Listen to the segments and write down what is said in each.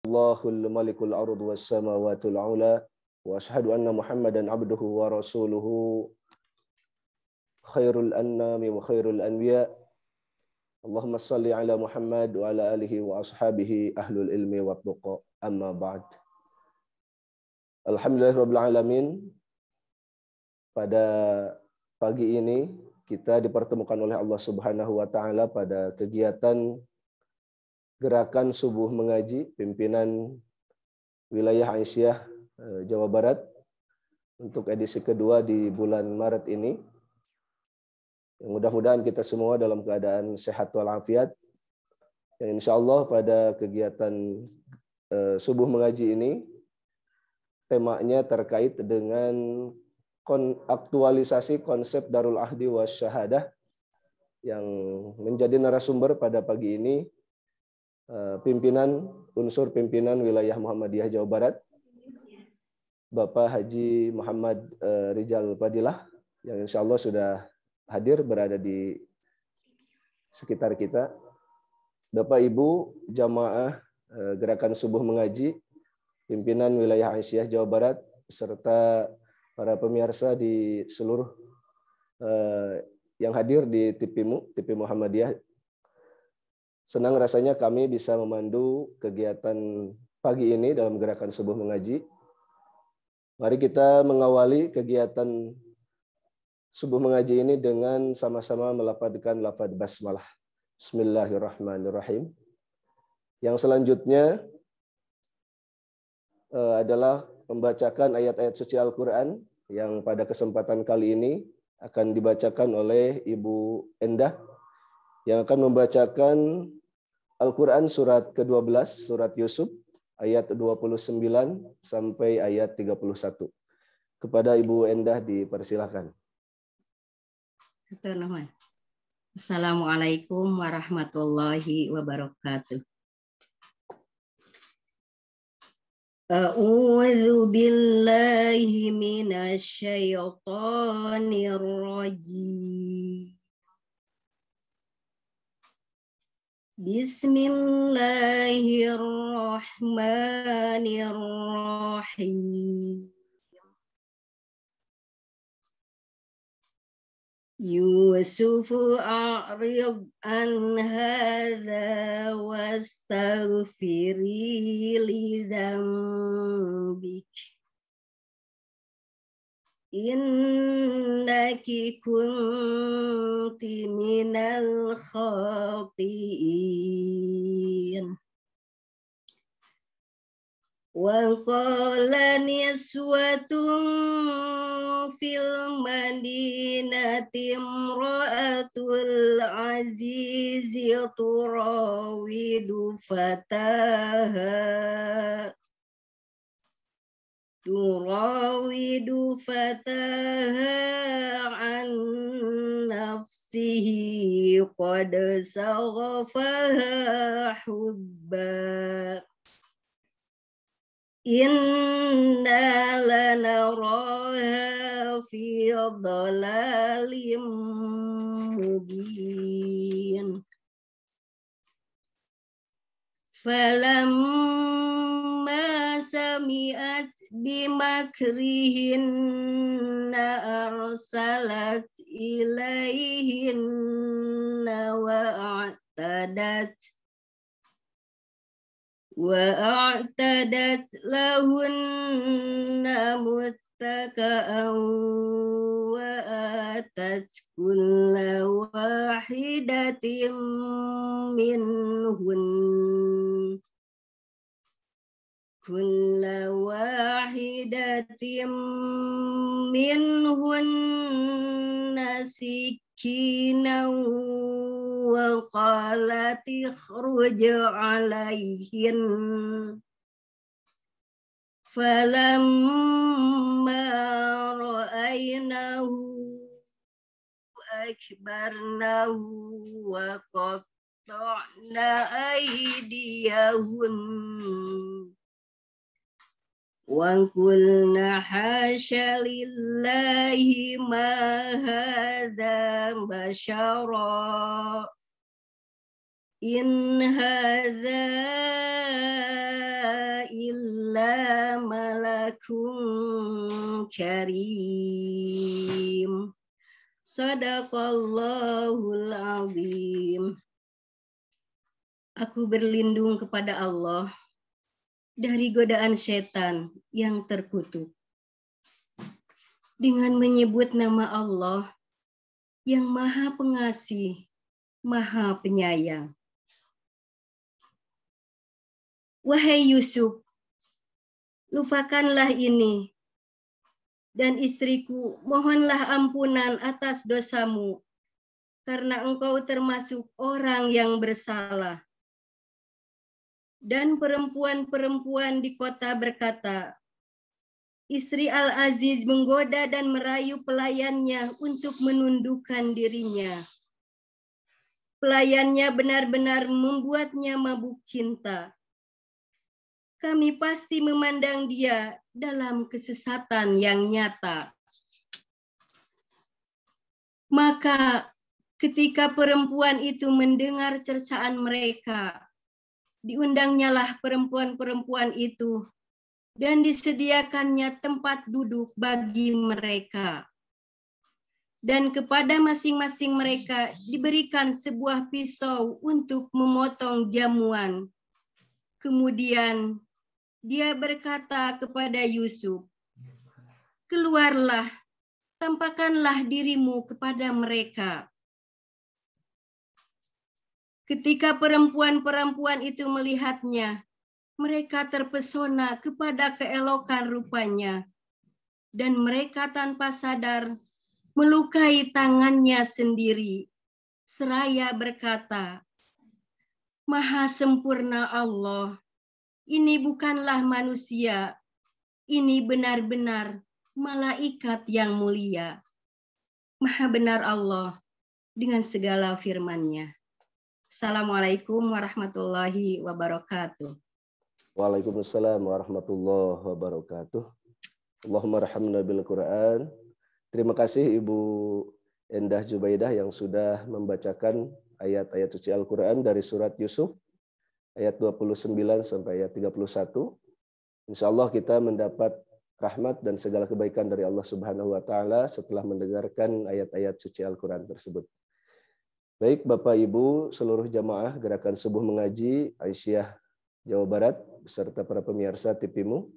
Allahul malikul ard was samawatul ula wa asyhadu anna Muhammadan abduhu wa rasuluhu khairul anami wa khairul anbiya. Allahumma salli ala Muhammad wa ala alihi wa ashabihi ahlul ilmi wa tuqa, amma ba'd. Alhamdulillahirabbil alamin. Pada pagi ini kita dipertemukan oleh Allah Subhanahu wa taala pada kegiatan Gerakan Subuh Mengaji pimpinan wilayah Aisyah Jawa Barat untuk edisi kedua di bulan Maret ini. Mudah-mudahan kita semua dalam keadaan sehat walafiat. Yang insya Allah pada kegiatan Subuh Mengaji ini temanya terkait dengan aktualisasi konsep Darul Ahdi Wasyahadah, yang menjadi narasumber pada pagi ini unsur pimpinan wilayah Muhammadiyah Jawa Barat, Bapak Haji Muhammad Rizal Fadilah, yang insya Allah sudah hadir berada di sekitar kita. Bapak Ibu jamaah Gerakan Subuh Mengaji pimpinan wilayah Aisyah Jawa Barat, serta para pemirsa di seluruh yang hadir di TV Muhammadiyah. Senang rasanya kami bisa memandu kegiatan pagi ini dalam Gerakan Subuh Mengaji. Mari kita mengawali kegiatan Subuh Mengaji ini dengan sama-sama melafadzkan lafadz basmalah. Bismillahirrahmanirrahim. Yang selanjutnya adalah membacakan ayat-ayat suci Al-Quran yang pada kesempatan kali ini akan dibacakan oleh Ibu Endah, yang akan membacakan Al-Quran surat ke-12, surat Yusuf, ayat 29 sampai ayat 31. Kepada Ibu Endah dipersilakan. Assalamualaikum warahmatullahi wabarakatuh. A'udzu billahi minasy syaithanir rajim. Bismillahirrahmanirrahim. Yusuf a'rid an hadza wastaghfiri li dzambik innaki kunti minal khati'in. Wa qala niswatun fil madinati imra'atul azizi turawidu fataha an nafsihi qad saghafaha hubba inna lanaraha fi dhalalim mubin. Falamma sami'at bimakrihinna arsalat ilaihinna wa'atadat lahunna muttaka'an wa atat kulla wahidatin minhunna sikinan wa qalat ikhruj alaihin. Falamma ra'aynahu akbarnahu wa qatta'na aydiyahun wa qulna hasya lillahi ma hadza bashara In hadza illa malakun karim. Sadaqallahul azim. Aku berlindung kepada Allah dari godaan setan yang terkutuk. Dengan menyebut nama Allah yang Maha Pengasih, Maha Penyayang. Wahai Yusuf, lupakanlah ini, dan istriku, mohonlah ampunan atas dosamu, karena engkau termasuk orang yang bersalah. Dan perempuan-perempuan di kota berkata, istri Al-Aziz menggoda dan merayu pelayannya untuk menundukkan dirinya. Pelayannya benar-benar membuatnya mabuk cinta. Kami pasti memandang dia dalam kesesatan yang nyata. Maka ketika perempuan itu mendengar cercaan mereka, diundangnyalah perempuan-perempuan itu dan disediakannya tempat duduk bagi mereka. Dan kepada masing-masing mereka diberikan sebuah pisau untuk memotong jamuan. Kemudian dia berkata kepada Yusuf, keluarlah, tampakkanlah dirimu kepada mereka. Ketika perempuan-perempuan itu melihatnya, mereka terpesona kepada keelokan rupanya, dan mereka tanpa sadar melukai tangannya sendiri, seraya berkata, Maha sempurna Allah, ini bukanlah manusia, ini benar-benar malaikat yang mulia. Maha benar Allah dengan segala firman-Nya. Assalamualaikum warahmatullahi wabarakatuh. Waalaikumsalam warahmatullahi wabarakatuh. Allahumma rahamna bil Quran. Terima kasih Ibu Endah Jubaidah yang sudah membacakan ayat-ayat suci Al-Quran dari surat Yusuf ayat 29 sampai ayat 31. Insya Allah kita mendapat rahmat dan segala kebaikan dari Allah Subhanahu wa Ta'ala setelah mendengarkan ayat-ayat suci Al-Quran tersebut. Baik Bapak Ibu, seluruh jamaah Gerakan Subuh Mengaji Aisyah Jawa Barat beserta para pemirsa TVMU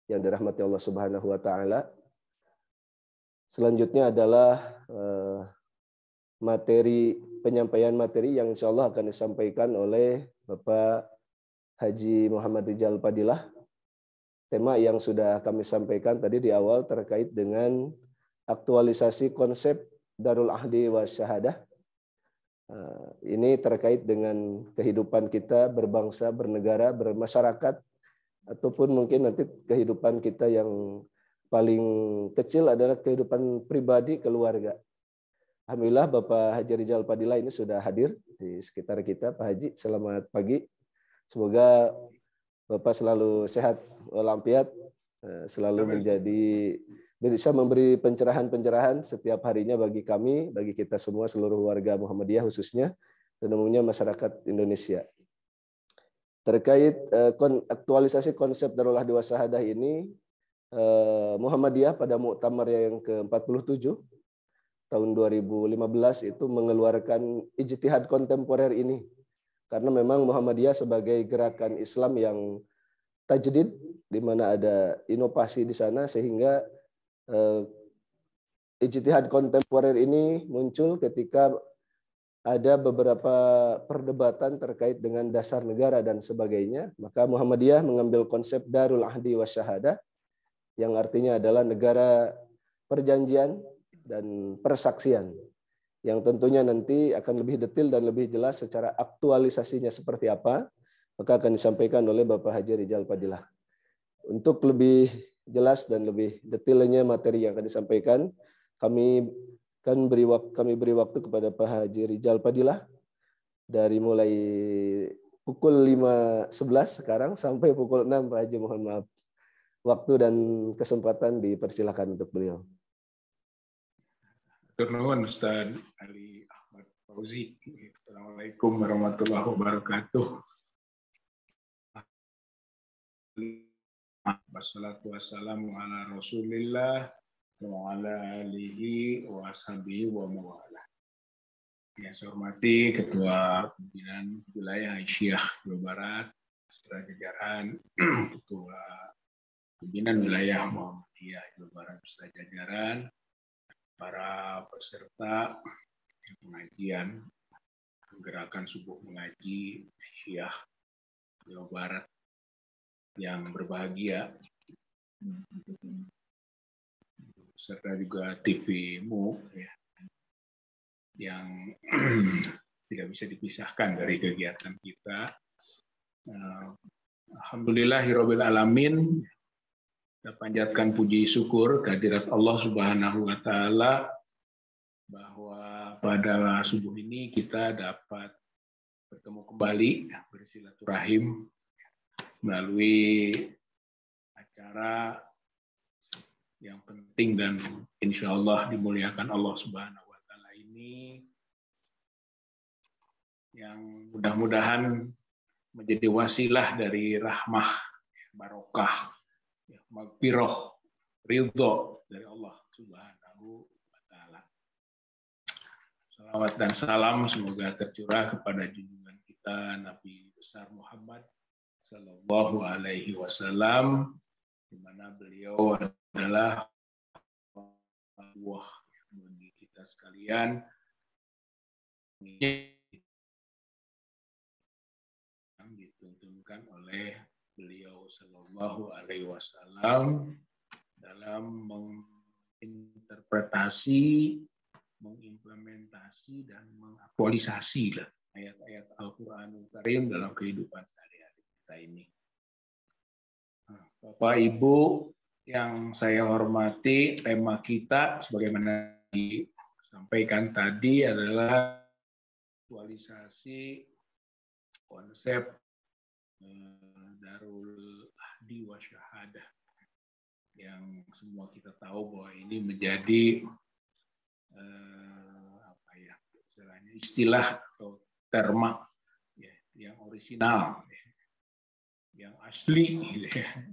yang dirahmati Allah Subhanahu wa Ta'ala. Selanjutnya adalah penyampaian materi yang insya Allah akan disampaikan oleh Bapak Haji Muhammad Rijal Padilah. Tema yang sudah kami sampaikan tadi di awal terkait dengan aktualisasi konsep Darul Ahdi wa Syahadah. Ini terkait dengan kehidupan kita berbangsa, bernegara, bermasyarakat, ataupun mungkin nanti kehidupan kita yang paling kecil adalah kehidupan pribadi keluarga. Alhamdulillah Bapak Haji Rijal Padilah ini sudah hadir di sekitar kita. Pak Haji, selamat pagi. Semoga Bapak selalu sehat walafiat, selalu bisa memberi pencerahan-pencerahan setiap harinya bagi kami, bagi kita semua, seluruh warga Muhammadiyah khususnya, dan umumnya masyarakat Indonesia. Terkait aktualisasi konsep Darul Ahdi wa Syahadah ini, Muhammadiyah pada Muktamar yang ke-47 tahun 2015 itu mengeluarkan ijtihad kontemporer ini. Karena memang Muhammadiyah sebagai gerakan Islam yang tajdid, di mana ada inovasi di sana, sehingga ijtihad kontemporer ini muncul ketika ada beberapa perdebatan terkait dengan dasar negara dan sebagainya. Maka Muhammadiyah mengambil konsep Darul Ahdi wa Syahadah, yang artinya adalah negara perjanjian dan persaksian, yang tentunya nanti akan lebih detail dan lebih jelas secara aktualisasinya seperti apa, maka akan disampaikan oleh Bapak Haji Rijal Padilah. Untuk lebih jelas dan lebih detailnya materi yang akan disampaikan, kami beri waktu kepada Pak Haji Rijal Padilah dari mulai pukul 5.11 sekarang sampai pukul 6. Pak Haji, mohon maaf. Waktu dan kesempatan dipersilakan untuk beliau. Turnuan Ustaz Ali Ahmad Fauzi. Assalamualaikum warahmatullahi wabarakatuh. Wassalatu wassalamu ala Rasulillah wa ala alihi wa ashabihi wa mawalah. Yang saya hormati Ketua Pimpinan Wilayah Aisyah Jawa Barat, beserta jajaran Ketua Pimpinan Wilayah Muhammadiyah Jawa Barat beserta jajaran, para peserta pengajian gerakan subuh mengaji Aisyah Jawa Barat yang berbahagia, serta juga TV-mu ya, yang tidak bisa dipisahkan dari kegiatan kita. Alhamdulillahirabbil alamin. Kita panjatkan puji syukur kehadirat Allah Subhanahu wa taala bahwa pada subuh ini kita dapat bertemu kembali bersilaturahim melalui acara yang penting dan insya Allah dimuliakan Allah Subhanahu wa taala ini, yang mudah-mudahan menjadi wasilah dari rahmah, barokah, magfirah, ridho dari Allah Subhanahu wa taala. Salawat dan salam semoga tercurah kepada junjungan kita Nabi besar Muhammad Sallallahu Alaihi Wasallam, di mana beliau adalah Allah bagi kita sekalian, yang dituntunkan oleh beliau Sallallahu Alaihi Wasallam dalam menginterpretasi, mengimplementasi dan mengaktualisasi ayat-ayat Al-Qur'anul Karim dalam kehidupan sehari-hari kita ini. Bapak Ibu yang saya hormati, tema kita sebagaimana disampaikan tadi adalah aktualisasi konsep Darul Ahdi wa Syahadah, yang semua kita tahu bahwa ini menjadi istilah atau terma ya, yang orisinal, yang asli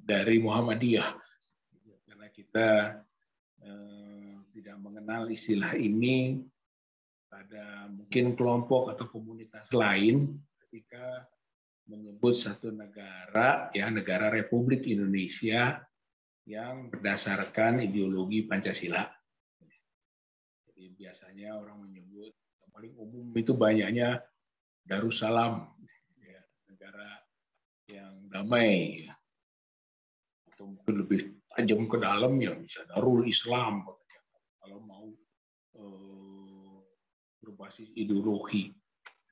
dari Muhammadiyah, karena kita tidak mengenal istilah ini pada mungkin kelompok atau komunitas lain ketika menyebut satu negara, ya, negara Republik Indonesia yang berdasarkan ideologi Pancasila. Jadi biasanya orang menyebut yang paling umum itu banyaknya Darussalam, ya, negara yang damai, atau mungkin lebih tajam ke dalam ya bisa Darul Islam kalau mau berbasis ideologi.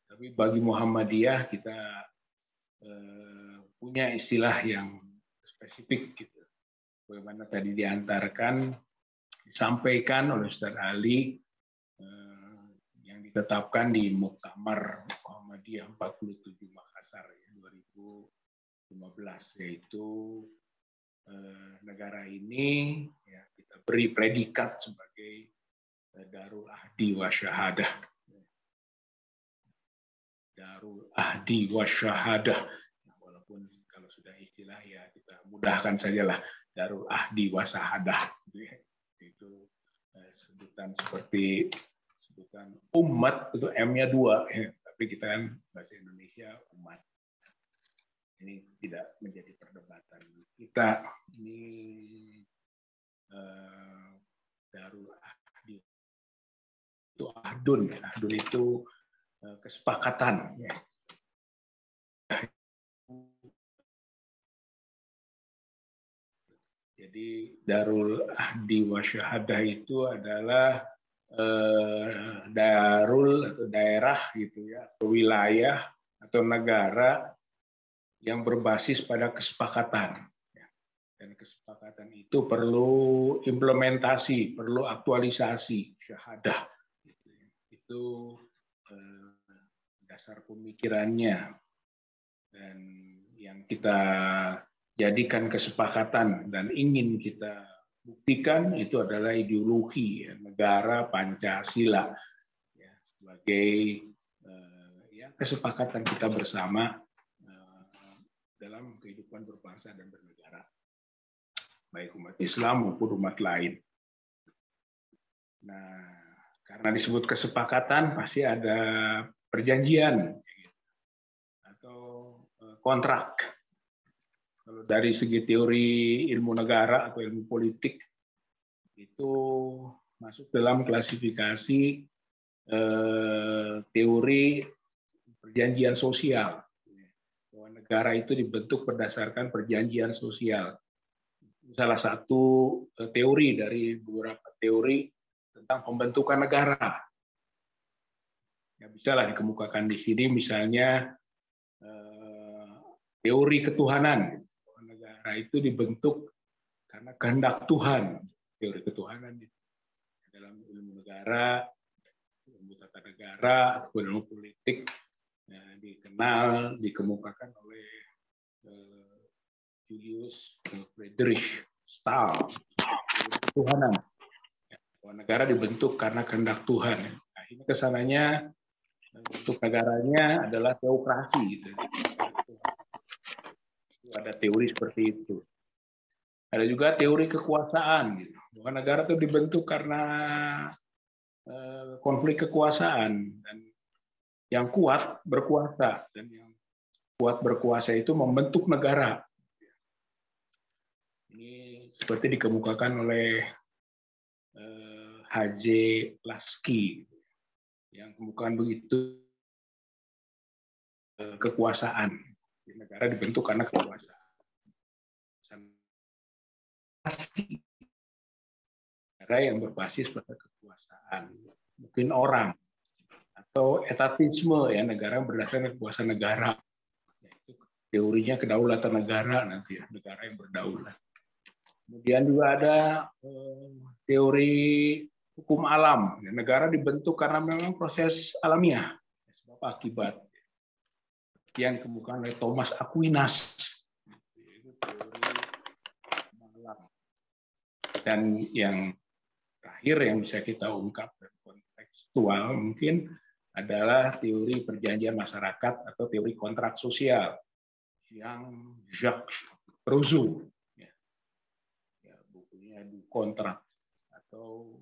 Tapi bagi Muhammadiyah kita punya istilah yang spesifik gitu. Bagaimana tadi disampaikan oleh Ustaz Ali, yang ditetapkan di Muktamar Muhammadiyah 47 Makassar 2015, yaitu negara ini ya, kita beri predikat sebagai Darul Ahdi wa Syahadah. Darul Ahdi wa Syahadah. Walaupun kalau sudah istilah ya kita mudahkan sajalah Darul Ahdi wa Syahadah. Itu sebutan seperti sebutan umat, itu M-nya 2, ya. Tapi kita kan bahasa Indonesia umat. Ini tidak menjadi perdebatan. Kita ini Darul Ahdi itu ahdun. Ahdun itu kesepakatan. Ya. Jadi Darul Ahdi wa Syahadah itu adalah darul atau daerah gitu ya, atau wilayah atau negara yang berbasis pada kesepakatan. Dan kesepakatan itu perlu implementasi, perlu aktualisasi, syahadah. Itu dasar pemikirannya. Dan yang kita jadikan kesepakatan dan ingin kita buktikan itu adalah ideologi ya, negara Pancasila. Ya, sebagai ya kesepakatan kita bersama dalam kehidupan berbangsa dan bernegara, baik umat Islam maupun umat lain. Nah, karena disebut kesepakatan pasti ada perjanjian atau kontrak. Kalau dari segi teori ilmu negara atau ilmu politik itu masuk dalam klasifikasi teori perjanjian sosial. Bahwa negara itu dibentuk berdasarkan perjanjian sosial. Salah satu teori dari beberapa teori tentang pembentukan negara. Ya, bisa lah dikemukakan di sini misalnya teori ketuhanan. Negara itu dibentuk karena kehendak Tuhan. Teori ketuhanan dalam ilmu negara, ilmu tata negara, atau ilmu politik ya, dikenal, dikemukakan oleh Julius Friedrich Stahl. Ketuhanan. Bahwa negara dibentuk karena kehendak Tuhan. Nah, ini kesananya bentuk negaranya adalah teokrasi. Gitu. Ada teori seperti itu. Ada juga teori kekuasaan. Gitu. Bahwa negara itu dibentuk karena konflik kekuasaan. Dan yang kuat berkuasa. Dan yang kuat berkuasa itu membentuk negara. Ini seperti dikemukakan oleh H.J. Lasky. Yang kemukakan begitu kekuasaan. Negara dibentuk karena kekuasaan. Negara yang berbasis pada kekuasaan, mungkin orang atau etatisme ya negara berdasarkan kekuasaan negara. Itu teorinya kedaulatan negara nanti ya, negara yang berdaulat. Kemudian juga ada teori hukum alam. Negara dibentuk karena memang proses alamiah, sebab akibat. Yang kemukakan oleh Thomas Aquinas. Dan yang terakhir yang bisa kita ungkap dari kontekstual mungkin adalah teori perjanjian masyarakat atau teori kontrak sosial yang Jacques Rousseau, ya, bukunya Du Contrat atau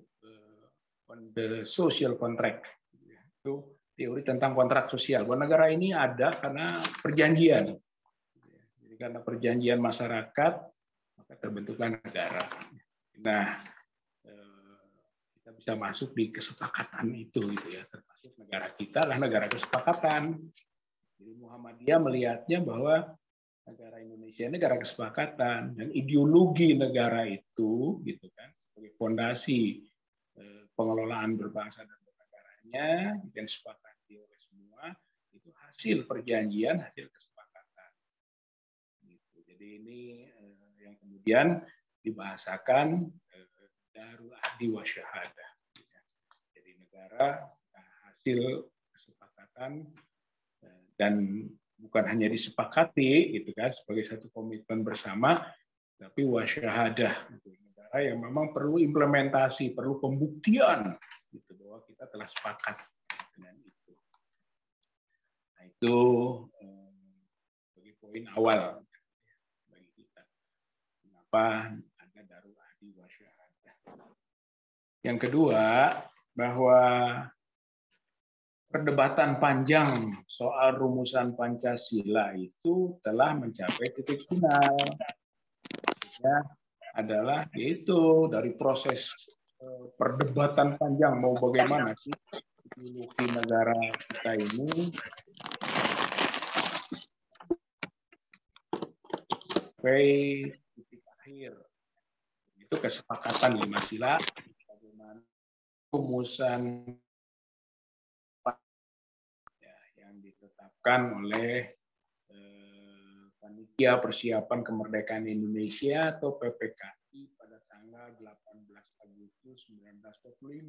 on the social contract, itu teori tentang kontrak sosial. Bahwa negara ini ada karena perjanjian, jadi karena perjanjian masyarakat maka terbentuklah negara. Nah, kita bisa masuk di kesepakatan itu, gitu ya. Termasuk negara kita lah negara kesepakatan. Jadi Muhammadiyah melihatnya bahwa negara Indonesia ini negara kesepakatan dan ideologi negara itu, gitu kan, sebagai fondasi pengelolaan berbangsa dan bernegaranya dan sepakati oleh semua itu hasil perjanjian, hasil kesepakatan. Gitu. Jadi ini yang kemudian dibahasakan Darul Ahdi wa Syahadah. Jadi negara hasil kesepakatan dan bukan hanya disepakati gitu kan sebagai satu komitmen bersama, tapi wa syahadah, gitu. Negara yang memang perlu implementasi, perlu pembuktian gitu bahwa kita telah sepakat dengan itu. Nah, itu sebagai poin awal bagi kita. Kenapa ada Darul Ahdi wa Syahadah. Yang kedua, bahwa perdebatan panjang soal rumusan Pancasila itu telah mencapai titik final. Ya, adalah yaitu dari proses perdebatan panjang mau bagaimana sih ideologi negara kita ini sampai titik akhir. Itu kesepakatan 5 sila bagaimana rumusan yang ditetapkan oleh Panitia Persiapan Kemerdekaan Indonesia atau PPKI pada tanggal 18 Agustus 1945.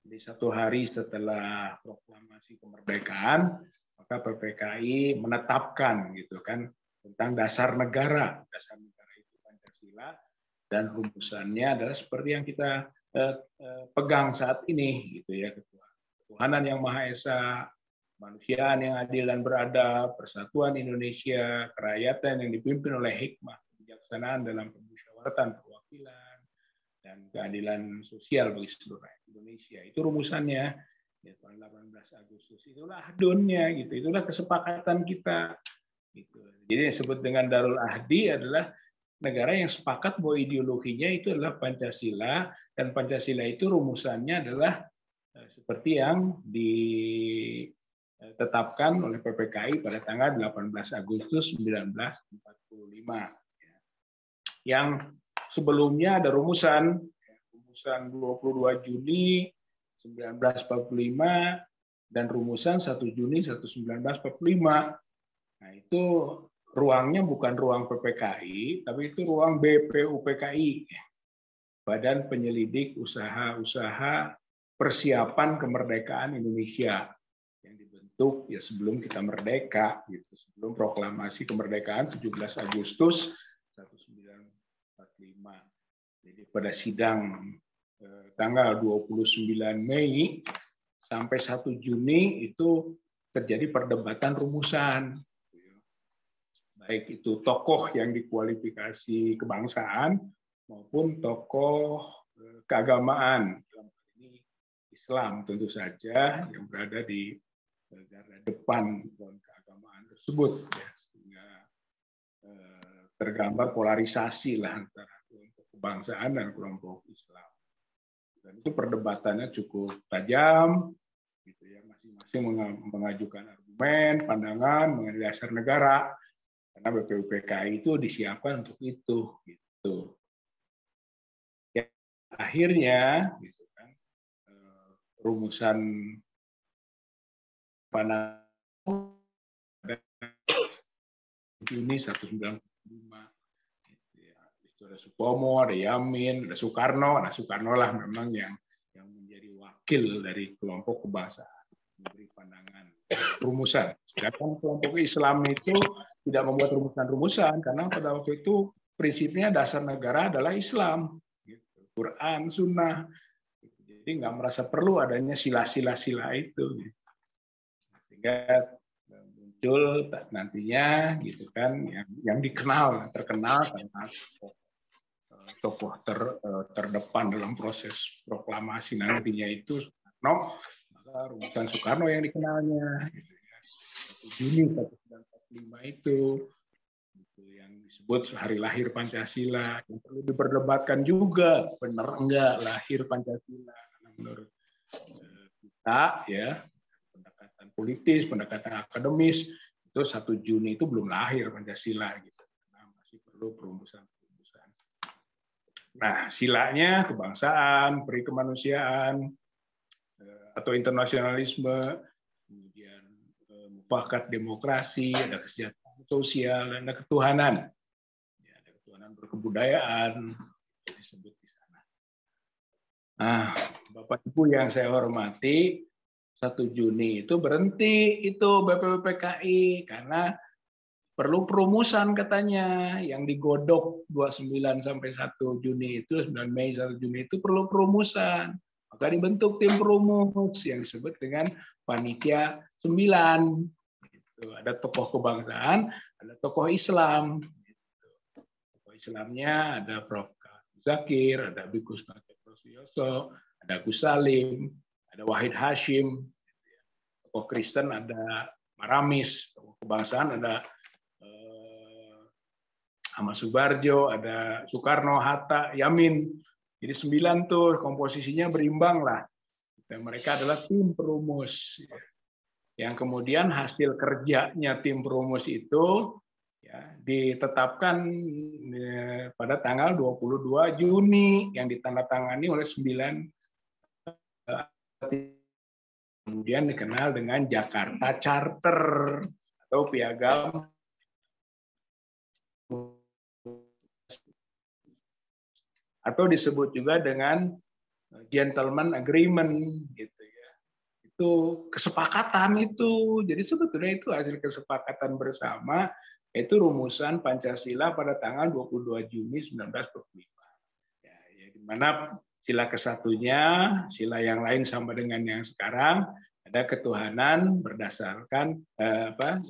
Jadi 1 hari setelah proklamasi kemerdekaan, maka PPKI menetapkan gitu kan tentang dasar negara. Dasar negara itu Pancasila dan rumusannya adalah seperti yang kita pegang saat ini gitu ya, Ketua ketuhanan yang Maha Esa, kemanusiaan yang adil dan beradab, persatuan Indonesia, kerakyatan yang dipimpin oleh hikmah, kebijaksanaan dalam permusyawaratan perwakilan, dan keadilan sosial bagi seluruh rakyat Indonesia. Itu rumusannya. Ya, 18 Agustus itulah ahdunnya, gitu. Itulah kesepakatan kita. Gitu. Jadi yang disebut dengan Darul Ahdi adalah negara yang sepakat bahwa ideologinya itu adalah Pancasila, dan Pancasila itu rumusannya adalah seperti yang ditetapkan oleh PPKI pada tanggal 18 Agustus 1945. Yang sebelumnya ada rumusan 22 Juni 1945 dan rumusan 1 Juni 1945. Nah, itu ruangnya bukan ruang PPKI, tapi itu ruang BPUPKI, Badan Penyelidik Usaha-Usaha Persiapan Kemerdekaan Indonesia, yang dibentuk ya sebelum kita merdeka, gitu, sebelum proklamasi kemerdekaan 17 Agustus 1945. Jadi pada sidang tanggal 29 Mei sampai 1 Juni itu terjadi perdebatan rumusan. Baik itu tokoh yang dikualifikasi kebangsaan maupun tokoh keagamaan. Dalam hal ini Islam tentu saja yang berada di garda depan dalam keagamaan tersebut. Ya, sehingga tergambar polarisasi lah antara kelompok kebangsaan dan kelompok Islam. Dan itu perdebatannya cukup tajam, gitu ya, masing-masing mengajukan argumen, pandangan mengenai dasar negara, karena BPUPKI itu disiapkan untuk itu, gitu. Ya, akhirnya, gitu kan, rumusan pada Juni 1945. Ada Supomo, ada Yamin, ada Soekarno. Nah, Soekarno lah memang yang menjadi wakil dari kelompok kebangsaan, memberi pandangan rumusan. Sedangkan kelompok Islam itu tidak membuat rumusan-rumusan karena pada waktu itu prinsipnya dasar negara adalah Islam, gitu. Quran, Sunnah. Jadi nggak merasa perlu adanya sila-sila itu. Gitu. Sehingga muncul nantinya, gitu kan, yang terkenal karena tokoh terdepan dalam proses proklamasi nantinya itu Soekarno, maka rumusan Soekarno yang dikenalnya, gitu ya. 1 Juni 1945 itu, gitu, yang disebut hari lahir Pancasila, yang perlu diperdebatkan juga benar enggak lahir Pancasila, karena menurut kita ya pendekatan politis, pendekatan akademis itu 1 Juni itu belum lahir Pancasila, gitu, karena masih perlu perumusan. Nah, silanya kebangsaan, peri kemanusiaan, atau internasionalisme, kemudian mufakat demokrasi, ada kesejahteraan sosial, dan ada ketuhanan. Ya, ada ketuhanan berkebudayaan, disebut di sana. Nah, Bapak Ibu yang saya hormati, 1 Juni itu berhenti itu BPUPKI karena perlu perumusan katanya, yang digodok 29 sampai 1 Juni itu, 9 Mei 1 Juni itu perlu perumusan. Maka dibentuk tim perumus yang disebut dengan Panitia 9. Gitu. Ada tokoh kebangsaan, ada tokoh Islam. Gitu. Tokoh Islamnya ada Prof. Zakir, ada Bikus Prasetyoso, ada Gus Salim, ada Wahid Hashim. Tokoh Kristen ada Maramis, tokoh kebangsaan ada Ahmad Subarjo, ada Soekarno, Hatta, Yamin. Jadi 9 tuh, komposisinya berimbang lah. Dan mereka adalah tim perumus. Yang kemudian hasil kerjanya tim perumus itu ya, ditetapkan pada tanggal 22 Juni yang ditandatangani oleh 9 kemudian dikenal dengan Jakarta Charter atau Piagam atau disebut juga dengan gentleman agreement, gitu ya. Itu kesepakatan itu. Jadi sebetulnya itu hasil kesepakatan bersama, yaitu rumusan Pancasila pada tanggal 22 Juni 1945. Ya, di mana sila kesatunya, sila yang lain sama dengan yang sekarang, ada ketuhanan berdasarkan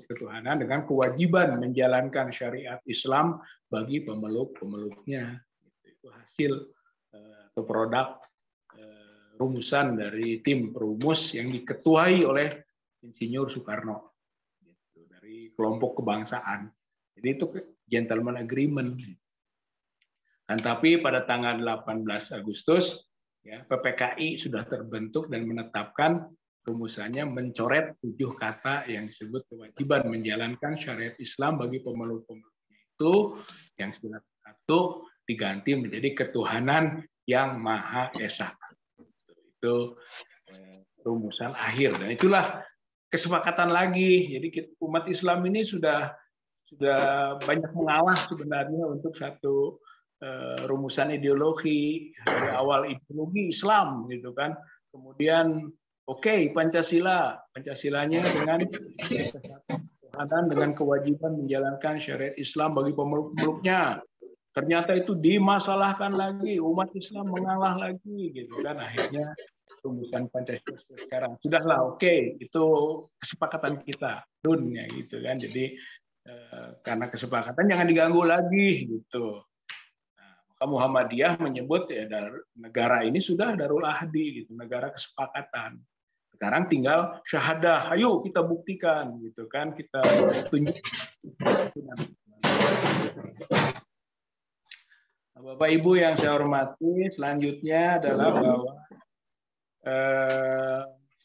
ketuhanan dengan kewajiban menjalankan syariat Islam bagi pemeluk-pemeluknya. Itu hasil atau produk rumusan dari tim perumus yang diketuai oleh Insinyur Soekarno dari kelompok kebangsaan. Jadi itu gentleman agreement. Dan tapi pada tanggal 18 Agustus ya, PPKI sudah terbentuk dan menetapkan rumusannya mencoret 7 kata yang disebut kewajiban menjalankan syariat Islam bagi pemeluk-pemeluknya itu, yang sila 1 diganti menjadi ketuhanan yang Maha Esa. Itu rumusan akhir, dan itulah kesepakatan lagi. Jadi umat Islam ini sudah banyak mengalah sebenarnya untuk satu rumusan ideologi. Dari awal ideologi Islam gitu kan, kemudian Pancasilanya dengan kewajiban menjalankan syariat Islam bagi pemeluk-pemeluknya. Ternyata itu dimasalahkan lagi, umat Islam mengalah lagi gitu kan. Akhirnya rumusan Pancasila sekarang sudahlah itu kesepakatan kita dunia gitu kan. Jadi karena kesepakatan jangan diganggu lagi gitu. Muhammadiyah menyebut ya negara ini sudah Darul Ahdi gitu, negara kesepakatan. Sekarang tinggal syahadah, ayo kita buktikan gitu kan, kita tunjuk. Bapak Ibu yang saya hormati, selanjutnya adalah bahwa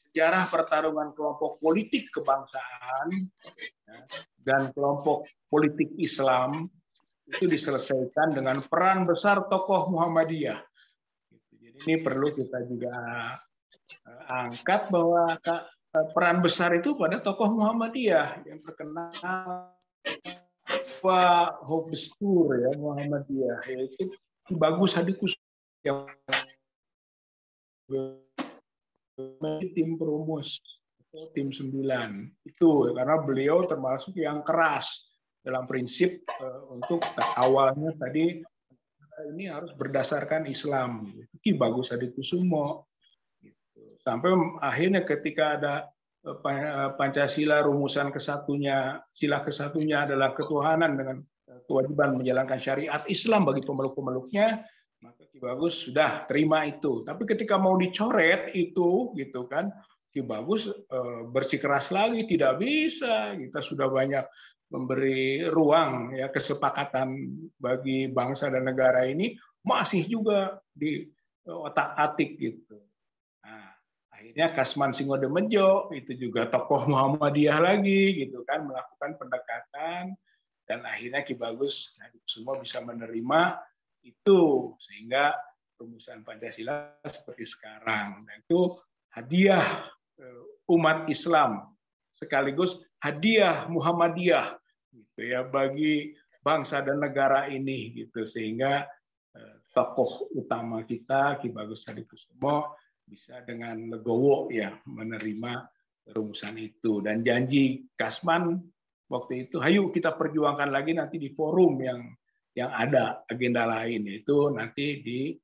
sejarah pertarungan kelompok politik kebangsaan dan kelompok politik Islam itu diselesaikan dengan peran besar tokoh Muhammadiyah. Jadi ini perlu kita juga angkat bahwa peran besar itu pada tokoh Muhammadiyah yang terkenal Hobestur ya Muhammadiyah, yaitu Bagus Hadikus yang tim perumus atau tim 9 itu, karena beliau termasuk yang keras dalam prinsip untuk awalnya tadi ini harus berdasarkan Islam. Ki Bagus Hadikusumo. Sampai akhirnya ketika ada Pancasila rumusan kesatunya, sila kesatunya adalah ketuhanan dengan kewajiban menjalankan syariat Islam bagi pemeluk-pemeluknya, maka Ki Bagus sudah terima itu. Tapi ketika mau dicoret itu, gitu kan, Ki Bagus bersikeras lagi, tidak bisa. Kita sudah banyak memberi ruang ya kesepakatan bagi bangsa dan negara ini, masih juga di otak-atik gitu. Nah, akhirnya Kasman Singodemejo itu juga tokoh Muhammadiyah lagi gitu kan, melakukan pendekatan, dan akhirnya Ki Bagus semua bisa menerima itu sehingga rumusan Pancasila seperti sekarang. Dan itu hadiah umat Islam sekaligus hadiah Muhammadiyah gitu ya bagi bangsa dan negara ini gitu, sehingga tokoh utama kita Ki Bagus Hadikusumo bisa dengan legowo ya menerima rumusan itu, dan janji Kasman waktu itu, hayu kita perjuangkan lagi nanti di forum yang ada agenda lain, yaitu nanti di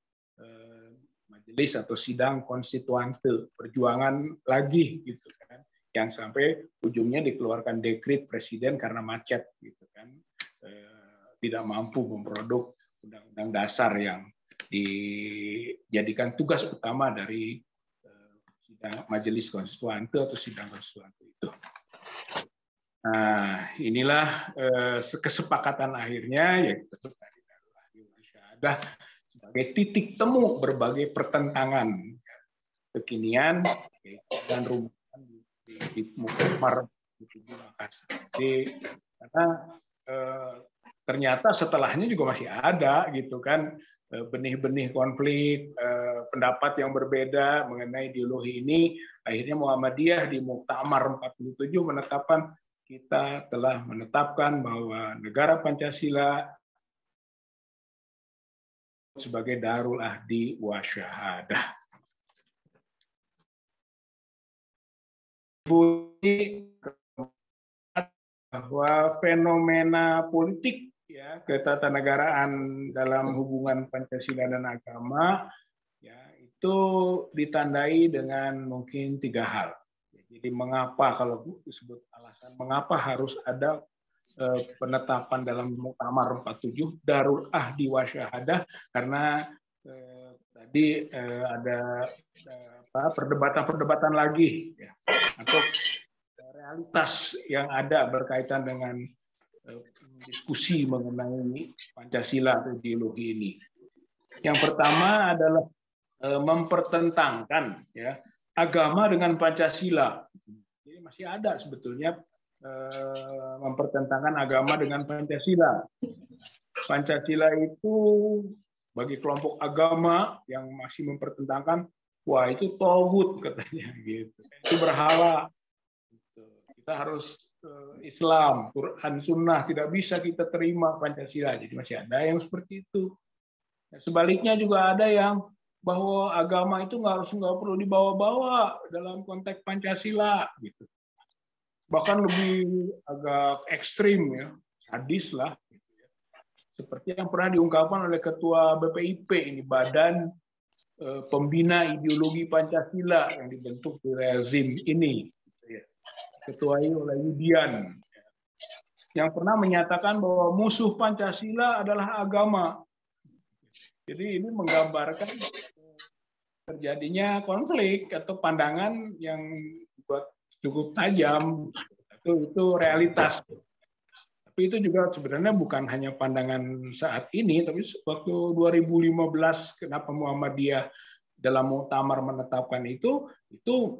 majelis atau sidang konstituante, perjuangan lagi gitu kan, yang sampai ujungnya dikeluarkan dekret presiden karena macet gitu kan, tidak mampu memproduk undang-undang dasar yang dijadikan tugas utama dari sidang majelis konstituante atau sidang konstituante itu. Nah, inilah kesepakatan akhirnya, yaitu tadi Darul Ahdi wal Syahadah sebagai titik temu berbagai pertentangan kekinian dan rumusan di Muktamar di Makassar. Jadi karena ternyata setelahnya juga masih ada gitu kan benih-benih konflik, pendapat yang berbeda mengenai ideologi ini. Akhirnya Muhammadiyah di Muktamar 47 menetapkan, kita telah menetapkan bahwa negara Pancasila sebagai Darul Ahdi wa Syahadah. Bahwa fenomena politik ya ketatanegaraan dalam hubungan Pancasila dan agama ya itu ditandai dengan mungkin 3 hal. Jadi mengapa, kalau disebut alasan mengapa harus ada penetapan dalam Muktamar 47 Darul Ahdi wa Syahadah, karena tadi ada perdebatan lagi ya, atau realitas yang ada berkaitan dengan diskusi mengenai Pancasila atau ideologi ini. Yang pertama adalah mempertentangkan ya agama dengan Pancasila. Jadi masih ada sebetulnya mempertentangkan agama dengan Pancasila. Pancasila itu bagi kelompok agama yang masih mempertentangkan, wah itu tauhid katanya gitu. Itu berhala. Kita harus Islam, Quran, Sunnah, tidak bisa kita terima Pancasila. Jadi masih ada yang seperti itu. Sebaliknya juga ada yang bahwa agama itu nggak perlu dibawa-bawa dalam konteks Pancasila gitu. Bahkan lebih agak ekstrim ya, sadis lah. Seperti yang pernah diungkapkan oleh Ketua BPIP ini, Badan Pembina Ideologi Pancasila yang dibentuk di rezim ini. Ketuai oleh Yudian. Yang pernah menyatakan bahwa musuh Pancasila adalah agama. Jadi ini menggambarkan terjadinya konflik atau pandangan yang cukup tajam. Itu realitas. Tapi itu juga sebenarnya bukan hanya pandangan saat ini, tapi waktu 2015 kenapa Muhammadiyah dalam muktamar menetapkan itu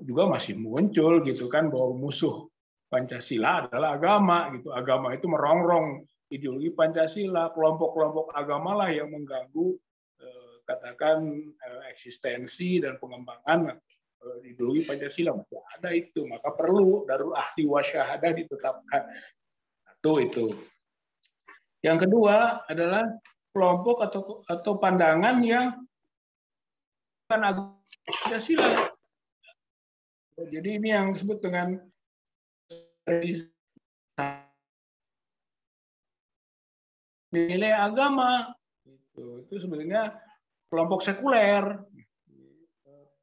juga masih muncul gitu kan, bahwa musuh Pancasila adalah agama gitu. Agama itu merongrong ideologi Pancasila, kelompok-kelompok agama lah yang mengganggu katakan eksistensi dan pengembangan ideologi Pancasila. Masih ada itu, maka perlu Darul Ahdi wa Syahadah ditetapkan. Itu. Yang kedua adalah kelompok atau pandangan yang bukan agama Pancasila. Jadi ini yang disebut dengan nilai agama. Itu sebenarnya kelompok sekuler.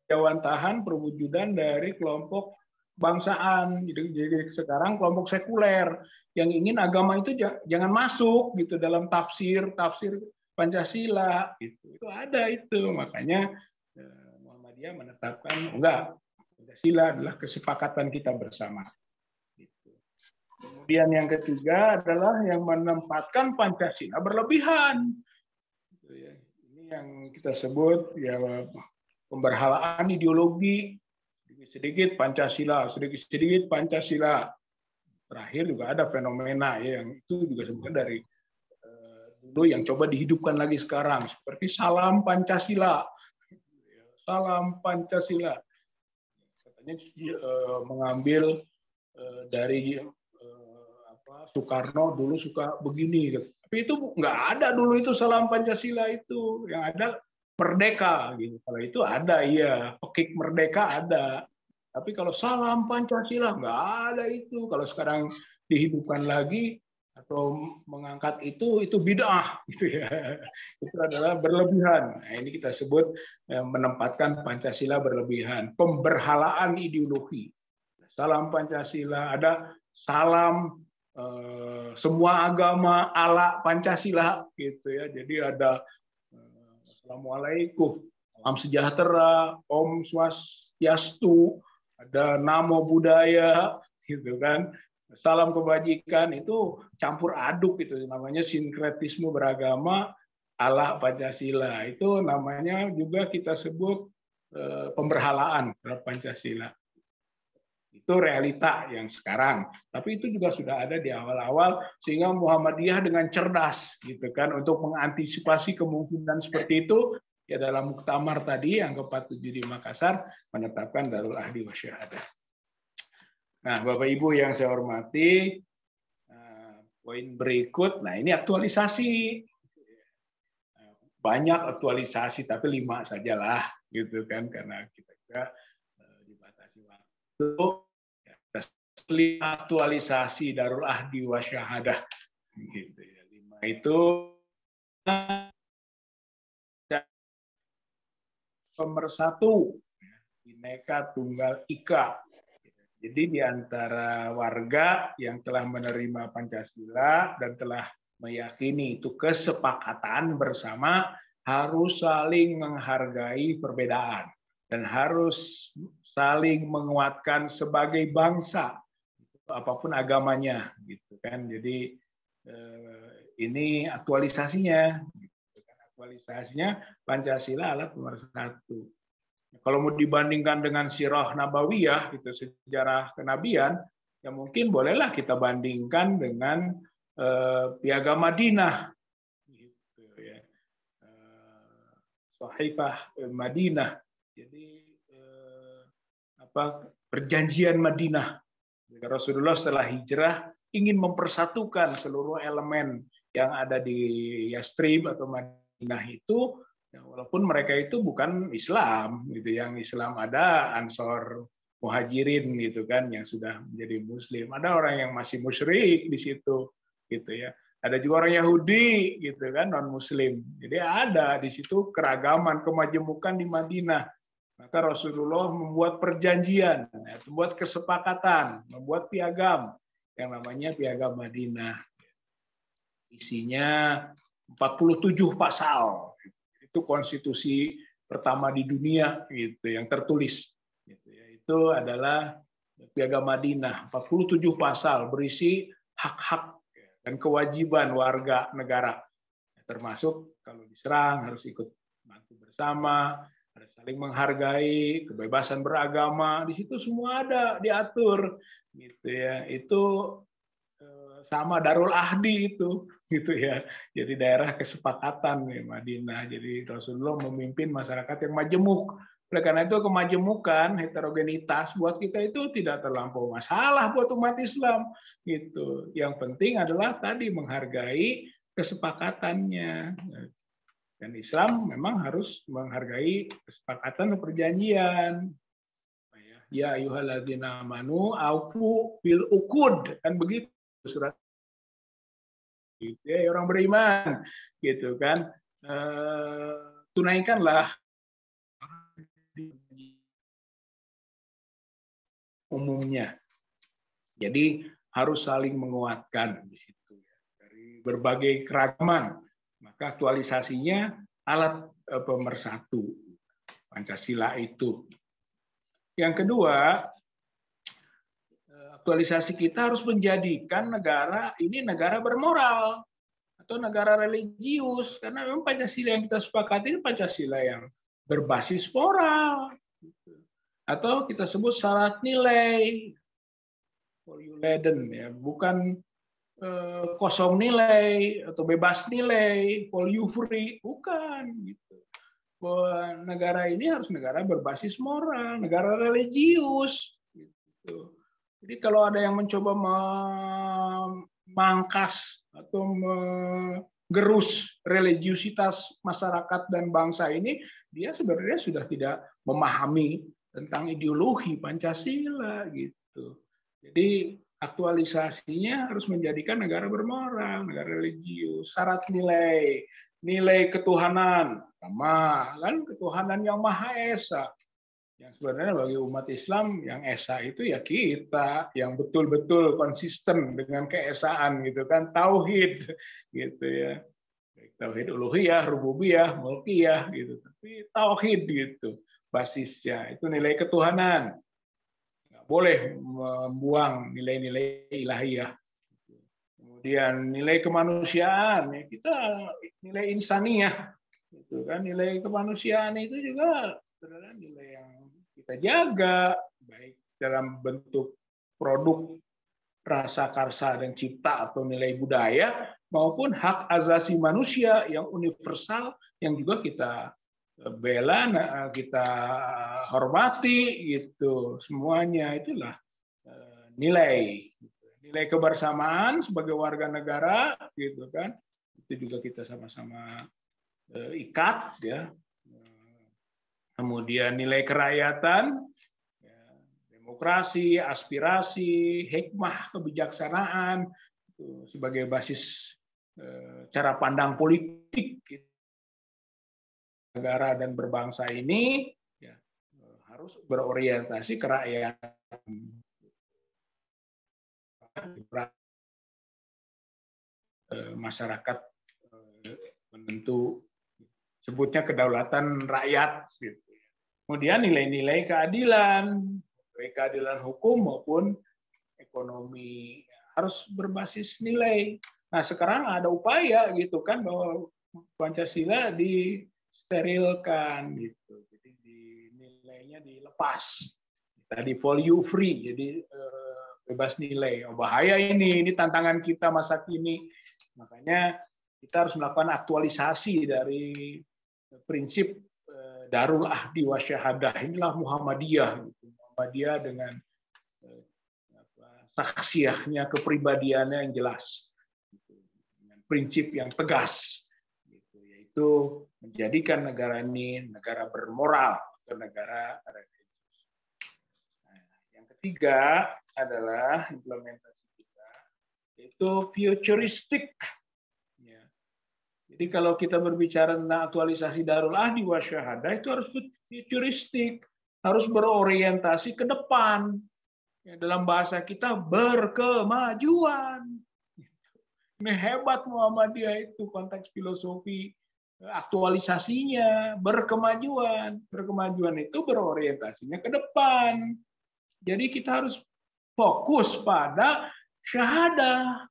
Jawantahan perwujudan dari kelompok bangsaan. Jadi sekarang kelompok sekuler yang ingin agama itu jangan masuk gitu dalam tafsir Pancasila. Itu ada itu. Makanya Muhammadiyah menetapkan enggak, Pancasila adalah kesepakatan kita bersama. Kemudian yang ketiga adalah yang menempatkan Pancasila berlebihan. Ini yang kita sebut ya pemberhalaan ideologi, sedikit Pancasila, sedikit Pancasila. Terakhir juga ada fenomena ya, yang itu juga sebenarnya dari dulu yang coba dihidupkan lagi sekarang, seperti salam Pancasila. Salam Pancasila. Katanya mengambil dari Soekarno dulu suka begini. Tapi itu nggak ada dulu itu salam Pancasila itu. Yang ada merdeka gitu. Kalau itu ada iya, pekik merdeka ada. Tapi kalau salam Pancasila nggak ada itu. Kalau sekarang dihidupkan lagi atau mengangkat itu bid'ah gitu ya. Itu adalah berlebihan. Nah, ini kita sebut menempatkan Pancasila berlebihan, pemberhalaan ideologi. Salam Pancasila, ada salam semua agama ala Pancasila gitu ya. Jadi ada Assalamualaikum, salam sejahtera, Om Swastiastu, ada Namo Buddhaya, gitu kan. Salam kebajikan itu campur aduk itu namanya sinkretisme beragama ala Pancasila. Itu namanya juga kita sebut pemberhalaan terhadap Pancasila. Itu realita yang sekarang. Tapi itu juga sudah ada di awal-awal, sehingga Muhammadiyah dengan cerdas gitu kan untuk mengantisipasi kemungkinan seperti itu ya dalam muktamar tadi yang ke-47 di Makassar menetapkan Darul Ahdi wa Syahadah. Nah, Bapak Ibu yang saya hormati, poin berikut, nah ini aktualisasi. Banyak aktualisasi tapi 5 sajalah gitu kan, karena kita juga dibatasi waktu. Aktualisasi Darul Ahdi wa Syahadah gitu ya. 5 itu pemersatu, Bhinneka Tunggal Ika. Jadi di antara warga yang telah menerima Pancasila dan telah meyakini itu kesepakatan bersama harus saling menghargai perbedaan dan harus saling menguatkan sebagai bangsa apapun agamanya, gitu kan. Jadi ini aktualisasinya, aktualisasinya Pancasila adalah pemersatu. Kalau mau dibandingkan dengan sirah nabawiyah, itu sejarah kenabian, ya mungkin bolehlah kita bandingkan dengan Piagam Madinah, gitu ya, Sahiifah Madinah. Jadi perjanjian Madinah. Rasulullah setelah hijrah ingin mempersatukan seluruh elemen yang ada di Yastrib atau Madinah itu. Ya, walaupun mereka itu bukan Islam, gitu. Yang Islam ada Ansor, Muhajirin, gitu kan, yang sudah menjadi Muslim. Ada orang yang masih musyrik di situ, gitu ya. Ada juga orang Yahudi, gitu kan, non Muslim. Jadi ada di situ keragaman, kemajemukan di Madinah. Maka Rasulullah membuat perjanjian, membuat kesepakatan, membuat piagam yang namanya Piagam Madinah. Isinya 47 pasal. Itu konstitusi pertama di dunia, gitu, yang tertulis, gitu ya. Itu adalah Piagam Madinah, 47 pasal berisi hak-hak dan kewajiban warga negara, termasuk kalau diserang harus ikut bantu bersama, harus saling menghargai, kebebasan beragama, di situ semua ada diatur, gitu ya. Itu sama Darul Ahdi itu, gitu ya. Jadi daerah kesepakatan nih Madinah. Jadi Rasulullah memimpin masyarakat yang majemuk. Oleh karena itu kemajemukan, heterogenitas buat kita itu tidak terlampau masalah buat umat Islam, gitu. Yang penting adalah tadi menghargai kesepakatannya. Dan Islam memang harus menghargai kesepakatan dan perjanjian. Ya ayyuhalladzina amanu aufu bil uqud, kan begitu surat itu ya, orang beriman, gitu kan, tunaikanlah umumnya. Jadi harus saling menguatkan di situ ya, dari berbagai keragaman. Maka aktualisasinya alat pemersatu Pancasila itu. Yang kedua, aktualisasi kita harus menjadikan negara ini negara bermoral atau negara religius, karena memang Pancasila yang kita sepakati ini Pancasila yang berbasis moral, atau kita sebut syarat nilai, value laden, ya, bukan kosong nilai atau bebas nilai, value free, bukan, gitu. Bahwa negara ini harus negara berbasis moral, negara religius, gitu. Jadi kalau ada yang mencoba memangkas atau menggerus religiusitas masyarakat dan bangsa ini, dia sebenarnya sudah tidak memahami tentang ideologi Pancasila, gitu. Jadi aktualisasinya harus menjadikan negara bermoral, negara religius, syarat nilai, nilai ketuhanan, sama kan ketuhanan yang Maha Esa. Yang sebenarnya bagi umat Islam yang esa itu ya kita yang betul-betul konsisten dengan keesaan, gitu kan, tauhid, gitu ya, tauhid uluhiyah, rububiyah, mulkiyah, gitu, tapi tauhid, gitu, basisnya itu nilai ketuhanan, nggak boleh membuang nilai-nilai ilahiyah. Kemudian nilai kemanusiaan, ya kita nilai insaniyah, gitu kan, nilai kemanusiaan itu juga adalah nilai yang kita jaga, baik dalam bentuk produk rasa karsa dan cipta atau nilai budaya, maupun hak asasi manusia yang universal yang juga kita bela, kita hormati, gitu. Semuanya itulah nilai kebersamaan sebagai warga negara, gitu kan. Itu juga kita sama-sama ikat, ya. Kemudian nilai kerakyatan, demokrasi, aspirasi, hikmah, kebijaksanaan itu sebagai basis cara pandang politik. negara dan berbangsa ini ya, harus berorientasi ke rakyat. Masyarakat menentu sebutnya kedaulatan rakyat. Gitu. Kemudian nilai-nilai keadilan hukum maupun ekonomi harus berbasis nilai. Nah sekarang ada upaya gitu kan bahwa Pancasila disterilkan gitu, jadi nilainya dilepas, tadi value free, jadi bebas nilai. Oh, bahaya ini tantangan kita masa kini. Makanya kita harus melakukan aktualisasi dari prinsip Darul Ahdi wa Syahadah. Inilah Muhammadiyah. Muhammadiyah dengan saksiahnya, kepribadiannya yang jelas. Dengan prinsip yang tegas. Yaitu menjadikan negara ini negara bermoral, atau negara religius. Nah, yang ketiga adalah implementasi kita, yaitu futuristik. Jadi kalau kita berbicara tentang aktualisasi Darul Ahdi wa Syahadah itu harus futuristik, harus berorientasi ke depan. Ya, dalam bahasa kita berkemajuan. Ini hebat Muhammadiyah itu konteks filosofi aktualisasinya, berkemajuan. Berkemajuan itu berorientasinya ke depan. Jadi kita harus fokus pada syahadah.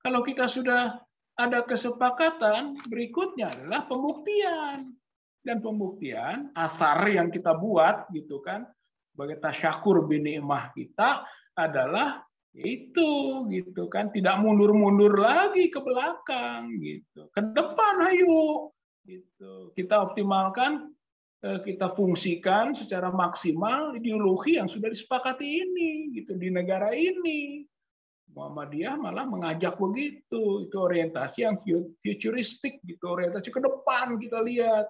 Kalau kita sudah ada kesepakatan, berikutnya adalah pembuktian. Dan pembuktian, athar yang kita buat, gitu kan, sebagai tasyakur binikmah kita adalah itu, gitu kan, tidak mundur-mundur lagi ke belakang, gitu. Ke depan, ayo, gitu. Kita optimalkan, kita fungsikan secara maksimal ideologi yang sudah disepakati ini, gitu, di negara ini. Muhammadiyah malah mengajak begitu, itu orientasi yang futuristik, gitu, orientasi ke depan kita lihat.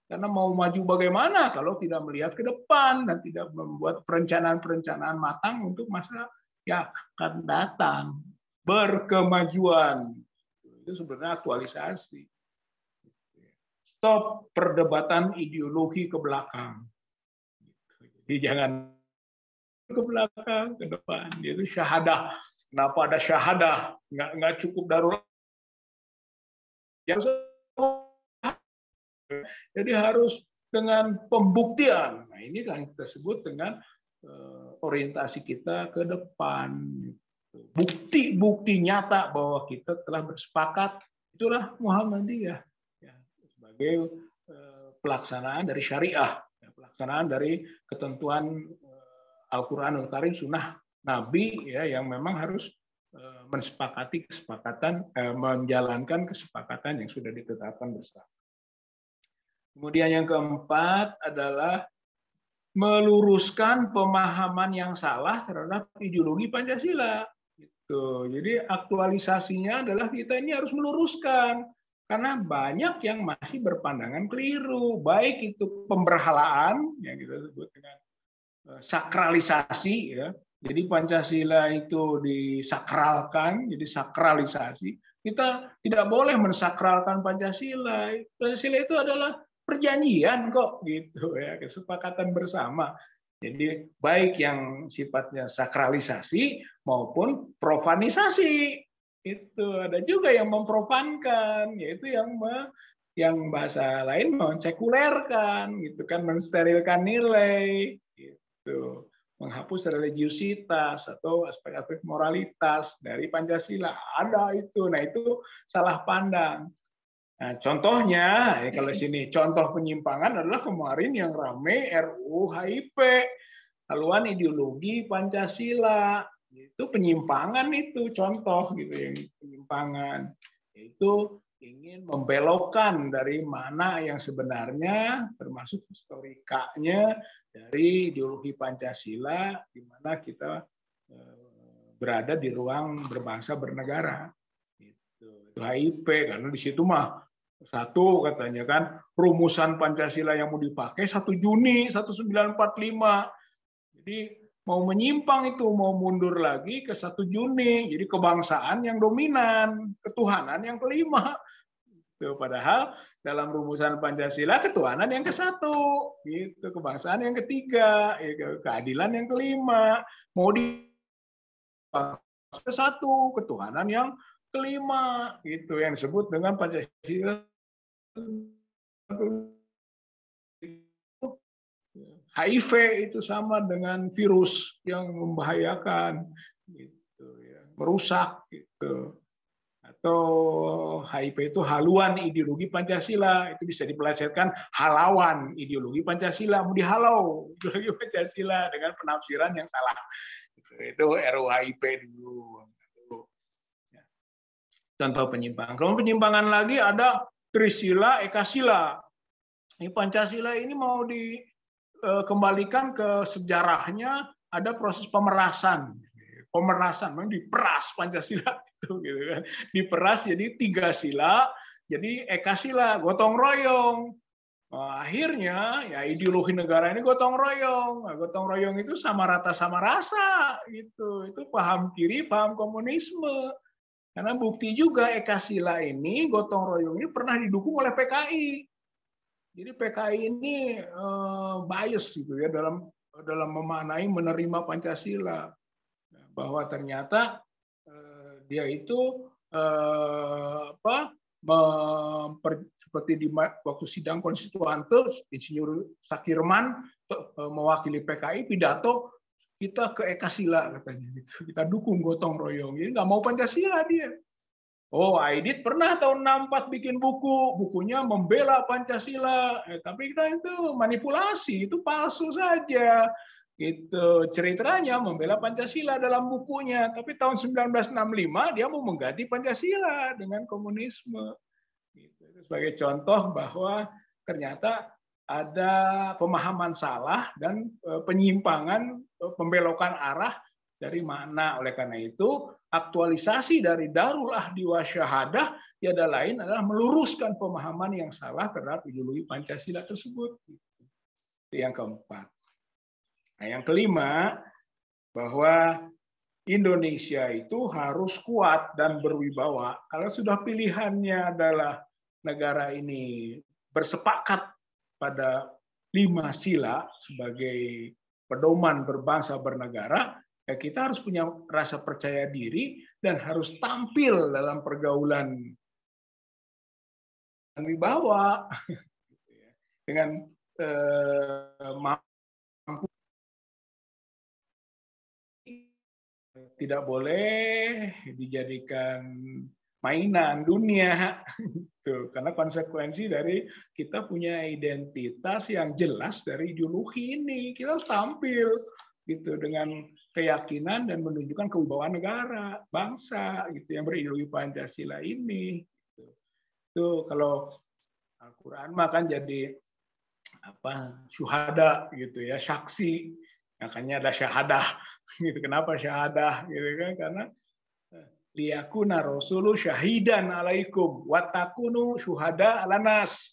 Karena mau maju bagaimana kalau tidak melihat ke depan dan tidak membuat perencanaan-perencanaan matang untuk masa yang akan datang. Berkemajuan. Itu sebenarnya aktualisasi. Stop perdebatan ideologi ke belakang. Jadi jangan ke belakang, ke depan. Itu syahadah. Kenapa ada syahadah? Nggak cukup darurat. Jadi harus dengan pembuktian. Nah, ini yang kita sebut dengan orientasi kita ke depan. Bukti-bukti nyata bahwa kita telah bersepakat, itulah Muhammadiyah. Ya, sebagai pelaksanaan dari syariah, pelaksanaan dari ketentuan Al-Quranul Karim, sunnah Nabi, ya, yang memang harus mensepakati kesepakatan, menjalankan kesepakatan yang sudah ditetapkan bersama. Kemudian yang keempat adalah meluruskan pemahaman yang salah terhadap ideologi Pancasila. Gitu. Jadi aktualisasinya adalah kita ini harus meluruskan. Karena banyak yang masih berpandangan keliru. Baik itu pemberhalaan, yang kita sebut dengan sakralisasi, ya. Jadi Pancasila itu disakralkan, jadi sakralisasi. Kita tidak boleh mensakralkan Pancasila. Pancasila itu adalah perjanjian kok, gitu ya, kesepakatan bersama. Jadi baik yang sifatnya sakralisasi maupun profanisasi. Itu ada juga yang memprofankan, yaitu yang bahasa lain mensekulerkan, gitu kan, mensterilkan nilai. Gitu. Menghapus religiusitas atau aspek-aspek moralitas dari Pancasila. Ada itu. Nah, itu salah pandang. Nah, contohnya, kalau sini contoh penyimpangan adalah kemarin yang ramai RUU HIP, haluan ideologi Pancasila. Itu penyimpangan, itu contoh gitu yang penyimpangan. Itu ingin membelokkan dari mana yang sebenarnya, termasuk historikanya dari ideologi Pancasila, di mana kita berada di ruang berbangsa bernegara. Itu HIP, karena di situ mah satu katanya kan rumusan Pancasila yang mau dipakai 1 Juni 1945. Jadi mau menyimpang itu, mau mundur lagi ke 1 Juni. Jadi kebangsaan yang dominan, ketuhanan yang kelima. Gitu. Padahal dalam rumusan Pancasila ketuhanan yang ke-1, gitu, kebangsaan yang ke-3, keadilan yang ke-5, mau di ke-1, ketuhanan yang ke-5, gitu yang disebut dengan Pancasila. HIV itu sama dengan virus yang membahayakan, gitu ya, merusak, gitu. Atau HIV itu haluan ideologi Pancasila, itu bisa dipelesetkan halawan ideologi Pancasila, mau dihalau ideologi Pancasila dengan penafsiran yang salah. Itu RUU-HIP dulu. Contoh penyimpangan. Kalau penyimpangan lagi ada Trisila, Ekasila. Ini Pancasila ini mau dikembalikan ke sejarahnya, ada proses pemerasan. Pemerasan, memang diperas Pancasila itu, gitu kan. Diperas jadi 3 sila, jadi Ekasila, gotong royong. Nah, akhirnya ya ideologi negara ini gotong royong. Nah, gotong royong itu sama rata sama rasa, gitu. Itu paham kiri, paham komunisme. Karena bukti juga Ekasila ini, gotong royong ini pernah didukung oleh PKI. Jadi PKI ini bias gitu ya dalam memaknai menerima Pancasila, bahwa ternyata dia itu seperti di waktu sidang konstituante, Insinyur Sakirman mewakili PKI pidato, kita ke Ekasila katanya, kita dukung gotong royong. Jadi nggak mau Pancasila dia. Oh, Aidit pernah tahun 64 bikin bukunya membela Pancasila, tapi kita itu manipulasi, itu palsu saja. Itu ceritanya membela Pancasila dalam bukunya, tapi tahun 1965 dia mau mengganti Pancasila dengan komunisme. Itu sebagai contoh bahwa ternyata ada pemahaman salah dan penyimpangan, pembelokan arah dari makna. Oleh karena itu, aktualisasi dari Darul Ahdi wa Syahadah tiada lain adalah meluruskan pemahaman yang salah terhadap ideologi Pancasila tersebut. Itu yang keempat. Nah, yang kelima, bahwa Indonesia itu harus kuat dan berwibawa. Kalau sudah pilihannya adalah negara ini bersepakat pada 5 sila sebagai pedoman berbangsa bernegara, ya kita harus punya rasa percaya diri dan harus tampil dalam pergaulan dan wibawa dengan mampu. Tidak boleh dijadikan mainan dunia, tuh, karena konsekuensi dari kita punya identitas yang jelas dari ideologi ini. Kita harus tampil gitu dengan keyakinan dan menunjukkan kewibawaan negara, bangsa gitu yang berideologi Pancasila ini. Itu kalau Al-Qur'an mah kan jadi syuhada gitu ya, saksi. Makanya ada syahadah. Gitu. Kenapa syahadah? Gitu kan? Karena liyakuna rasulu syahidan alaikum watakunu syuhada ala nas.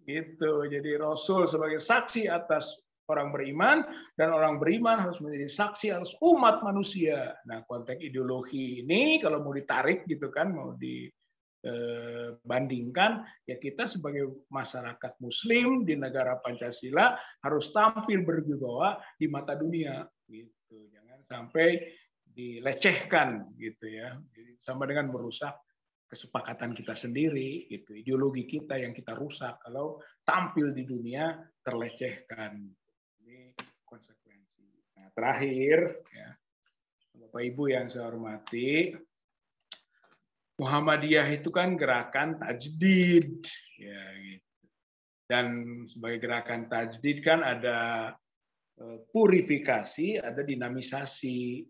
Gitu. Jadi Rasul sebagai saksi atas orang beriman dan orang beriman harus menjadi saksi atas umat manusia. Nah, konteks ideologi ini kalau mau ditarik gitu kan, mau dibandingkan, ya kita sebagai masyarakat Muslim di negara Pancasila harus tampil berwibawa di mata dunia. Gitu. Jangan sampai dilecehkan gitu ya, sama dengan merusak kesepakatan kita sendiri, gitu. Ideologi kita yang kita rusak kalau tampil di dunia terlecehkan. Ini konsekuensi. Nah, terakhir ya, Bapak Ibu yang saya hormati, Muhammadiyah itu kan gerakan tajdid ya gitu. Dan sebagai gerakan tajdid kan ada purifikasi, ada dinamisasi.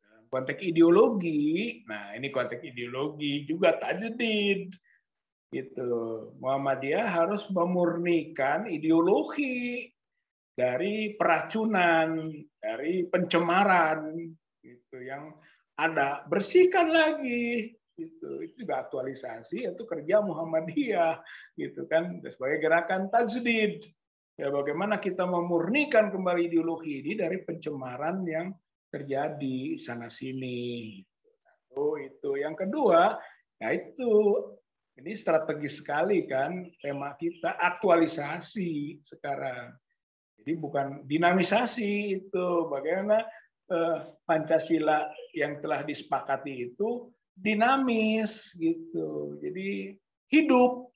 Dalam konteks ideologi, nah ini konteks ideologi juga tajdid. Gitu. Muhammadiyah harus memurnikan ideologi dari peracunan, dari pencemaran gitu yang ada, bersihkan lagi. Itu juga aktualisasi, itu kerja Muhammadiyah gitu kan, sebagai gerakan tajdid. Ya, bagaimana kita memurnikan kembali ideologi ini dari pencemaran yang terjadi sana sini. Itu yang kedua, yaitu Ini strategis sekali kan tema kita, aktualisasi sekarang. Jadi bukan dinamisasi itu, bagaimana Pancasila yang telah disepakati itu dinamis gitu. Jadi hidup,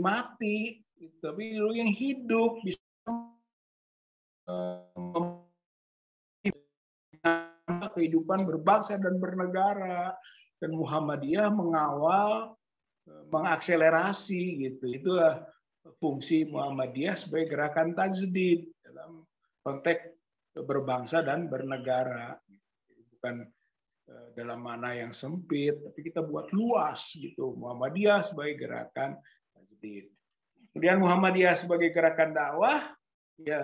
mati, gitu. Tapi yang hidup bisa kehidupan berbangsa dan bernegara, dan Muhammadiyah mengawal, mengakselerasi gitu. Itulah fungsi Muhammadiyah sebagai gerakan tajdid dalam konteks berbangsa dan bernegara. Bukan dalam mana yang sempit, tapi kita buat luas gitu. Muhammadiyah sebagai gerakan tajdid. Kemudian Muhammadiyah sebagai gerakan dakwah, ya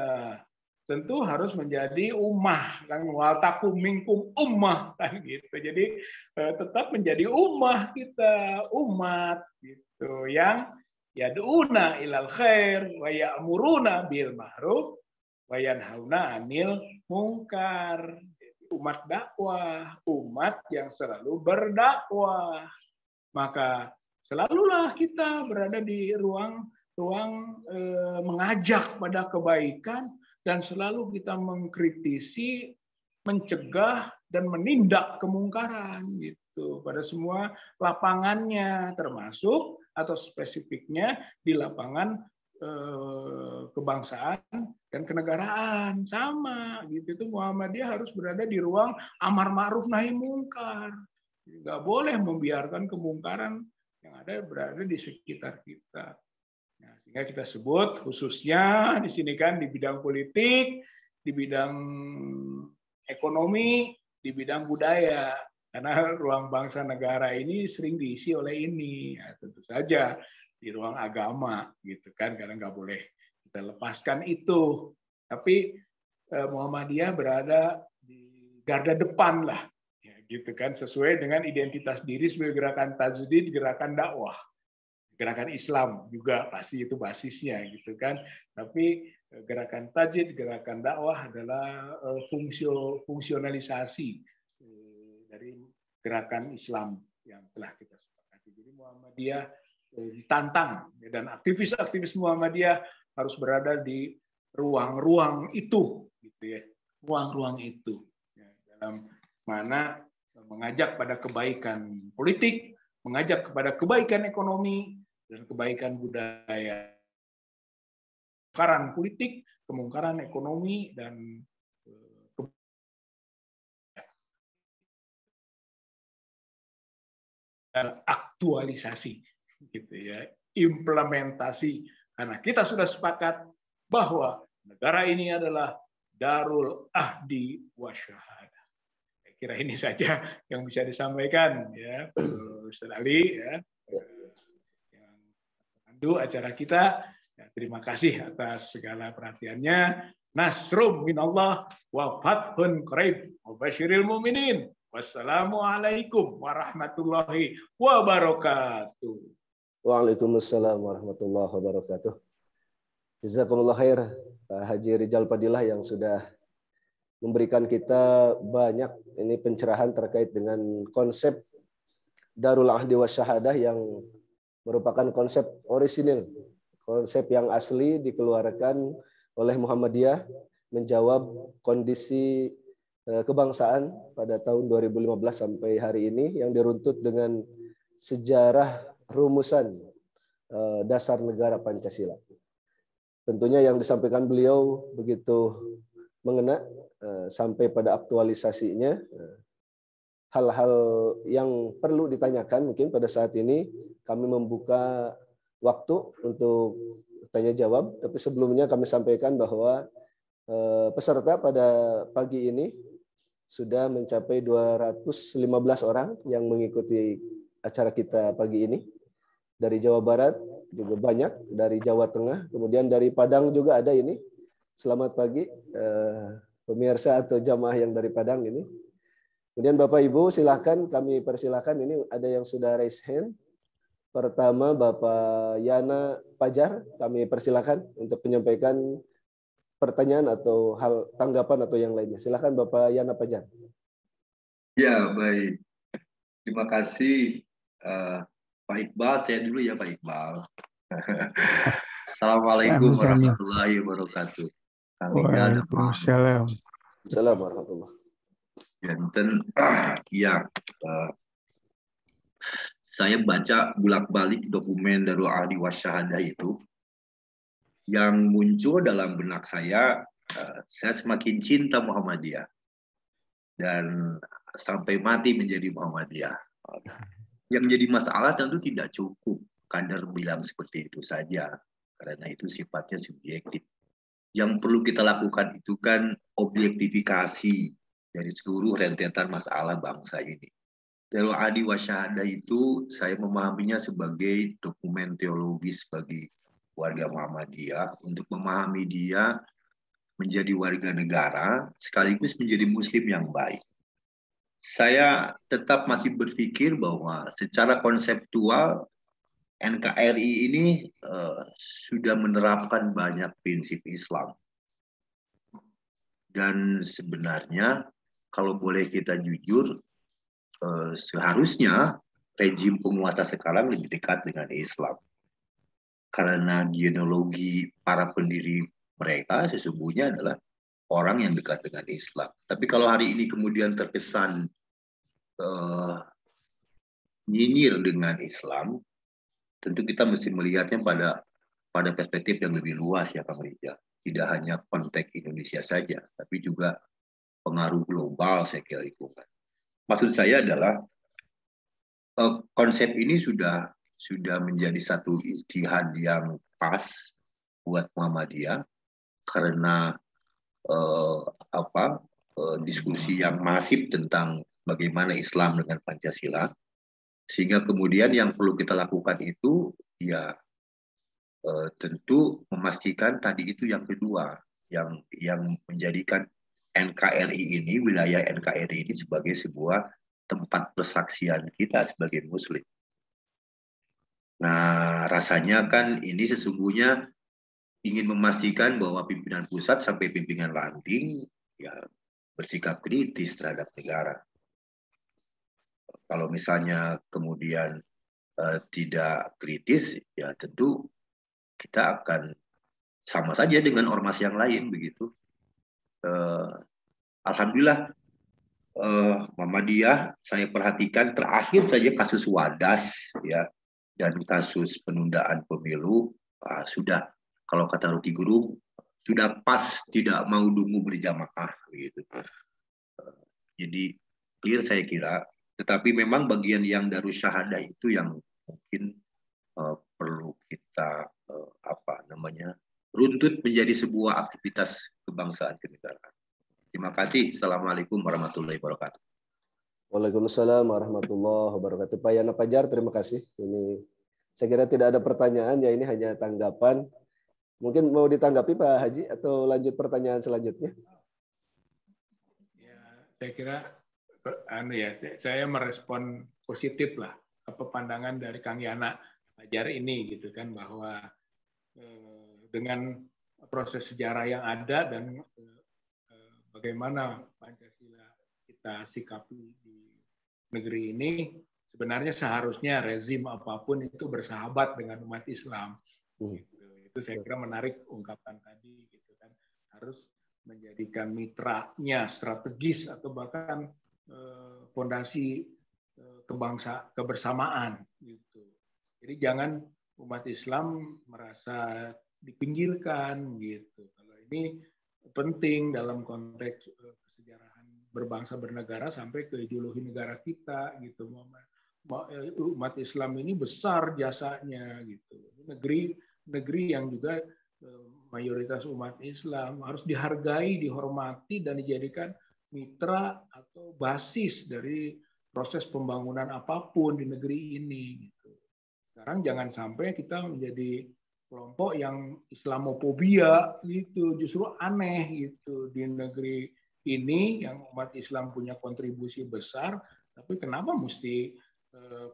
tentu harus menjadi ummah, kan, wal takum minkum ummah kan gitu. Jadi tetap menjadi ummah kita, umat gitu, yang yad'una ilal khair wa ya'muruna bil ma'ruf wa yanhauna 'anil munkar. Umat dakwah, umat yang selalu berdakwah. Maka selalulah kita berada di ruang mengajak pada kebaikan, dan selalu kita mengkritisi, mencegah, dan menindak kemungkaran gitu pada semua lapangannya, termasuk atau spesifiknya di lapangan kebangsaan dan kenegaraan. Sama gitu, itu Muhammadiyah harus berada di ruang amar ma'ruf nahi mungkar. Nggak boleh membiarkan kemungkaran yang ada berada di sekitar kita. Nah, sehingga kita sebut khususnya di sini kan di bidang politik, di bidang ekonomi, di bidang budaya. Karena ruang bangsa negara ini sering diisi oleh ini. Ya, tentu saja di ruang agama gitu kan, karena nggak boleh kita lepaskan itu. Tapi Muhammadiyah berada di garda depan lah, ya, gitu kan, sesuai dengan identitas diri sebagai gerakan tajdid, gerakan dakwah. Gerakan Islam juga pasti itu basisnya gitu kan. Tapi gerakan tajdid, gerakan dakwah adalah fungsionalisasi dari gerakan Islam yang telah kita sepakati. Jadi Muhammadiyah ditantang, dan aktivis-aktivis Muhammadiyah harus berada di ruang-ruang itu, gitu ya, ruang-ruang itu, ya, dalam mana mengajak pada kebaikan politik, mengajak kepada kebaikan ekonomi, dan kebaikan budaya. Kemungkaran politik, kemungkaran ekonomi, dan aktualisasi, gitu ya, implementasi. Karena kita sudah sepakat bahwa negara ini adalah Darul Ahdi Wasyahadah. Saya kira ini saja yang bisa disampaikan, ya, Ustaz Ali, ya. Acara kita. Ya, terima kasih atas segala perhatiannya. Nasrum minallah wa fathun qarib wa basyiril mu'minin. Wassalamualaikum warahmatullahi wabarakatuh. Waalaikumsalam warahmatullahi wabarakatuh. Jazakumullah khair Pak Haji Rijal Padilah yang sudah memberikan kita banyak ini pencerahan terkait dengan konsep Darul Ahdi Wasyahadah yang merupakan konsep orisinil, konsep yang asli dikeluarkan oleh Muhammadiyah menjawab kondisi kebangsaan pada tahun 2015 sampai hari ini yang diruntut dengan sejarah rumusan dasar negara Pancasila. Tentunya yang disampaikan beliau begitu mengena sampai pada aktualisasinya. Hal-hal yang perlu ditanyakan mungkin pada saat ini kami membuka waktu untuk tanya jawab, tapi sebelumnya kami sampaikan bahwa peserta pada pagi ini sudah mencapai 215 orang yang mengikuti acara kita pagi ini. Dari Jawa Barat juga banyak, dari Jawa Tengah, kemudian dari Padang juga ada ini. Selamat pagi pemirsa atau jamaah yang dari Padang ini. Kemudian Bapak Ibu silakan, kami persilakan, ini ada yang sudah raise hand. Pertama Bapak Yana Pajar, kami persilakan untuk menyampaikan pertanyaan atau hal tanggapan atau yang lainnya. Silakan Bapak Yana Pajar. Ya, baik. Terima kasih Pak Iqbal, saya dulu ya Pak Iqbal. Assalamualaikum warahmatullahi wabarakatuh. Waalaikumsalam. Assalamualaikum warahmatullahi wabarakatuh. Ya, saya baca bolak-balik dokumen Darul Ahdi Wasyahadah itu, yang muncul dalam benak saya semakin cinta Muhammadiyah dan sampai mati menjadi Muhammadiyah. Yang menjadi masalah tentu tidak cukup kadar bilang seperti itu saja, karena itu sifatnya subjektif. Yang perlu kita lakukan itu kan objektifikasi dari seluruh rentetan masalah bangsa ini. Darul Ahdi Wasyahadah itu saya memahaminya sebagai dokumen teologis bagi warga Muhammadiyah untuk memahami dia menjadi warga negara sekaligus menjadi muslim yang baik. Saya tetap masih berpikir bahwa secara konseptual NKRI ini sudah menerapkan banyak prinsip Islam. Dan sebenarnya kalau boleh kita jujur, seharusnya rejim penguasa sekarang lebih dekat dengan Islam. Karena genealogi para pendiri mereka sesungguhnya adalah orang yang dekat dengan Islam. Tapi kalau hari ini kemudian terkesan nyinyir dengan Islam, tentu kita mesti melihatnya pada perspektif yang lebih luas ya Kang Rijal. Tidak hanya konteks Indonesia saja, tapi juga pengaruh global saya kira itu. Maksud saya adalah konsep ini sudah menjadi satu ijtihad yang pas buat Muhammadiyah karena diskusi yang masif tentang bagaimana Islam dengan Pancasila, sehingga kemudian yang perlu kita lakukan itu ya tentu memastikan tadi itu yang kedua, yang menjadikan NKRI ini, wilayah NKRI ini sebagai sebuah tempat persaksian kita sebagai Muslim. Nah, rasanya kan ini sesungguhnya ingin memastikan bahwa pimpinan pusat sampai pimpinan ranting ya bersikap kritis terhadap negara. Kalau misalnya kemudian tidak kritis, ya tentu kita akan sama saja dengan ormas yang lain begitu. Alhamdulillah Muhammadiyah saya perhatikan terakhir saja kasus Wadas ya dan kasus penundaan pemilu sudah, kalau kata Rocky Gerung, sudah pas tidak mau dungu berjamaah gitu. Jadi clear saya kira, tetapi memang bagian yang Darus Syahadah itu yang mungkin perlu kita runtut menjadi sebuah aktivitas kebangsaan kenegaraan. Terima kasih. Assalamualaikum warahmatullahi wabarakatuh. Waalaikumsalam warahmatullahi wabarakatuh. Pak Yana Pajar, terima kasih. Ini saya kira tidak ada pertanyaan ya, ini hanya tanggapan. Mungkin mau ditanggapi Pak Haji atau lanjut pertanyaan selanjutnya? Ya, saya kira saya merespon positif lah apa pandangan dari Kang Yana Pajar ini gitu kan, bahwa dengan proses sejarah yang ada dan bagaimana Pancasila kita sikapi di negeri ini, sebenarnya seharusnya rezim apapun itu bersahabat dengan umat Islam. Gitu. Itu saya kira menarik ungkapan tadi, gitu kan, harus menjadikan mitranya strategis atau bahkan fondasi kebersamaan. Gitu. Jadi jangan umat Islam merasa dipinggirkan gitu. Kalau ini penting dalam konteks kesejarahan berbangsa bernegara sampai ke ideologi negara kita gitu. Umat Islam ini besar jasanya gitu. Negeri yang juga mayoritas umat Islam harus dihargai, dihormati dan dijadikan mitra atau basis dari proses pembangunan apapun di negeri ini gitu. Sekarang jangan sampai kita menjadi kelompok yang Islamofobia gitu, justru aneh gitu di negeri ini yang umat Islam punya kontribusi besar, tapi kenapa mesti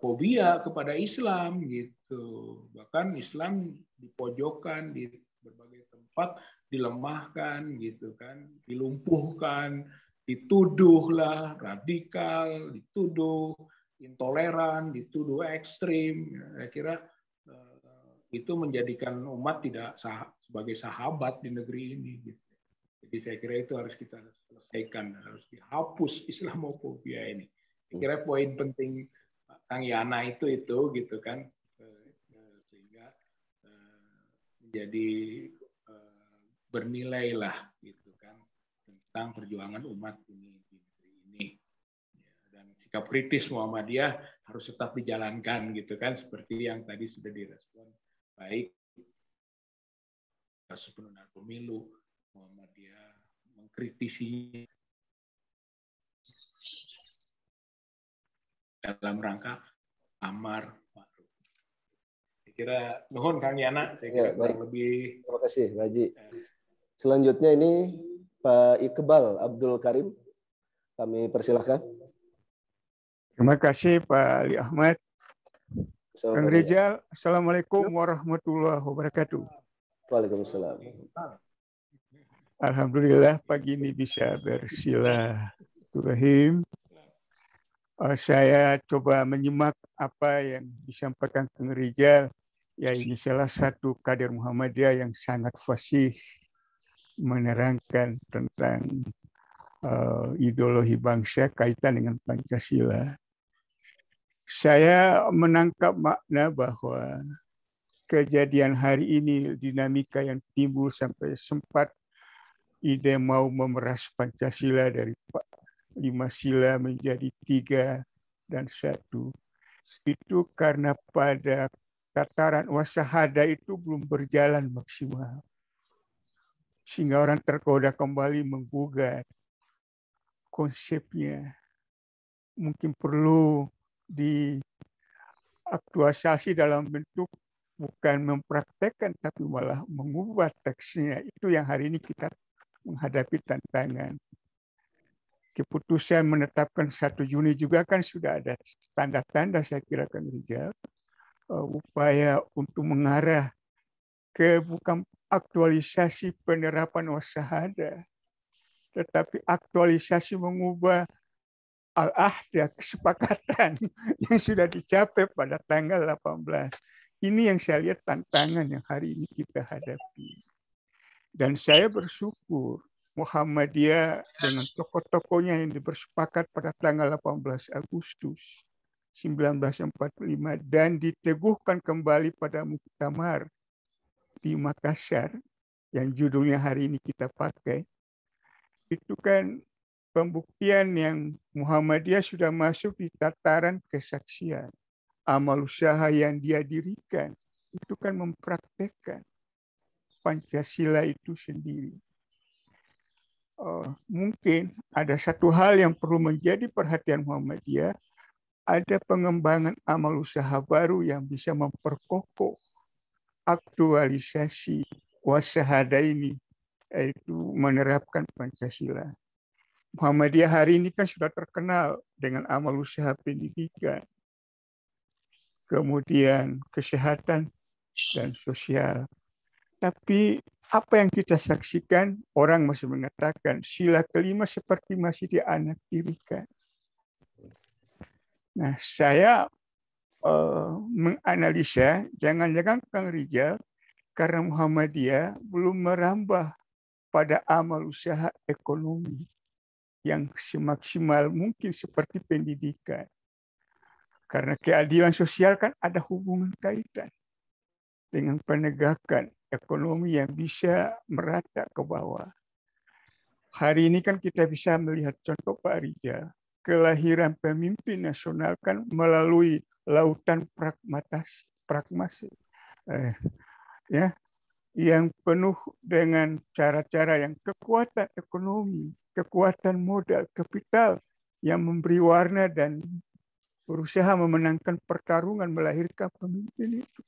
fobia kepada Islam gitu. Bahkan Islam dipojokkan di berbagai tempat, dilemahkan gitu kan, dilumpuhkan, dituduhlah radikal, dituduh intoleran, dituduh ekstrim. Saya kira itu menjadikan umat tidak sebagai sahabat di negeri ini. Jadi saya kira itu harus kita selesaikan, harus dihapus Islamophobia ini. Saya kira poin penting Kang Yana itu gitu kan, sehingga menjadi bernilai lah gitu kan tentang perjuangan umat ini di negeri ini. Dan sikap kritis Muhammadiyah harus tetap dijalankan gitu kan, seperti yang tadi sudah direspon baik kasus penundaan pemilu, Muhammadiyah mengkritisinya dalam rangka amar ma'ruf. Saya kira nuhun Kang Yana, saya kira kurang lebih. Terima kasih, Pak Haji. Selanjutnya ini Pak Iqbal Abdul Karim, kami persilahkan. Terima kasih Pak Ali Ahmad. Kang Rizal, Assalamualaikum warahmatullahi wabarakatuh. Waalaikumsalam. Alhamdulillah pagi ini bisa bersilaturahim. Saya coba menyimak apa yang disampaikan Kang Rizal. Ya, ini salah satu kader Muhammadiyah yang sangat fasih menerangkan tentang ideologi bangsa kaitan dengan Pancasila. Saya menangkap makna bahwa kejadian hari ini, dinamika yang timbul sampai sempat ide mau memeras Pancasila dari 5 sila menjadi 3 dan 1. Itu karena pada tataran wasahada itu belum berjalan maksimal. Sehingga orang tergoda kembali menggugat konsepnya. Mungkin perlu diaktualisasi dalam bentuk bukan mempraktekkan tapi malah mengubah teksnya. Itu yang hari ini kita menghadapi tantangan. Keputusan menetapkan 1 Juni juga kan sudah ada tanda-tanda saya kira Kang Rizal, upaya untuk mengarah ke bukan aktualisasi penerapan wasahada, tetapi aktualisasi mengubah al-ahda, kesepakatan yang sudah dicapai pada tanggal 18. Ini yang saya lihat tantangan yang hari ini kita hadapi. Dan saya bersyukur Muhammadiyah dengan tokoh-tokohnya yang bersepakat pada tanggal 18 Agustus 1945 dan diteguhkan kembali pada muktamar di Makassar yang judulnya hari ini kita pakai. Itu kan pembuktian yang Muhammadiyah sudah masuk di tataran kesaksian. Amal usaha yang dia dirikan itu kan mempraktekkan Pancasila itu sendiri. Mungkin ada satu hal yang perlu menjadi perhatian Muhammadiyah, ada pengembangan amal usaha baru yang bisa memperkokoh aktualisasi wasahada ini, yaitu menerapkan Pancasila. Muhammadiyah hari ini kan sudah terkenal dengan amal usaha pendidikan, kemudian kesehatan dan sosial. Tapi apa yang kita saksikan, orang masih mengatakan sila kelima seperti masih dianaktirikan. Nah, saya menganalisa, jangan-jangan Kang Rizal, karena Muhammadiyah belum merambah pada amal usaha ekonomi yang semaksimal mungkin seperti pendidikan. Karena keadilan sosial kan ada hubungan kaitan dengan penegakan ekonomi yang bisa merata ke bawah. Hari ini kan kita bisa melihat contoh Pak Rizal, kelahiran pemimpin nasional kan melalui lautan pragmatis, ya, yang penuh dengan cara-cara yang kekuatan ekonomi, kekuatan modal, kapital yang memberi warna dan berusaha memenangkan pertarungan melahirkan pemimpin itu.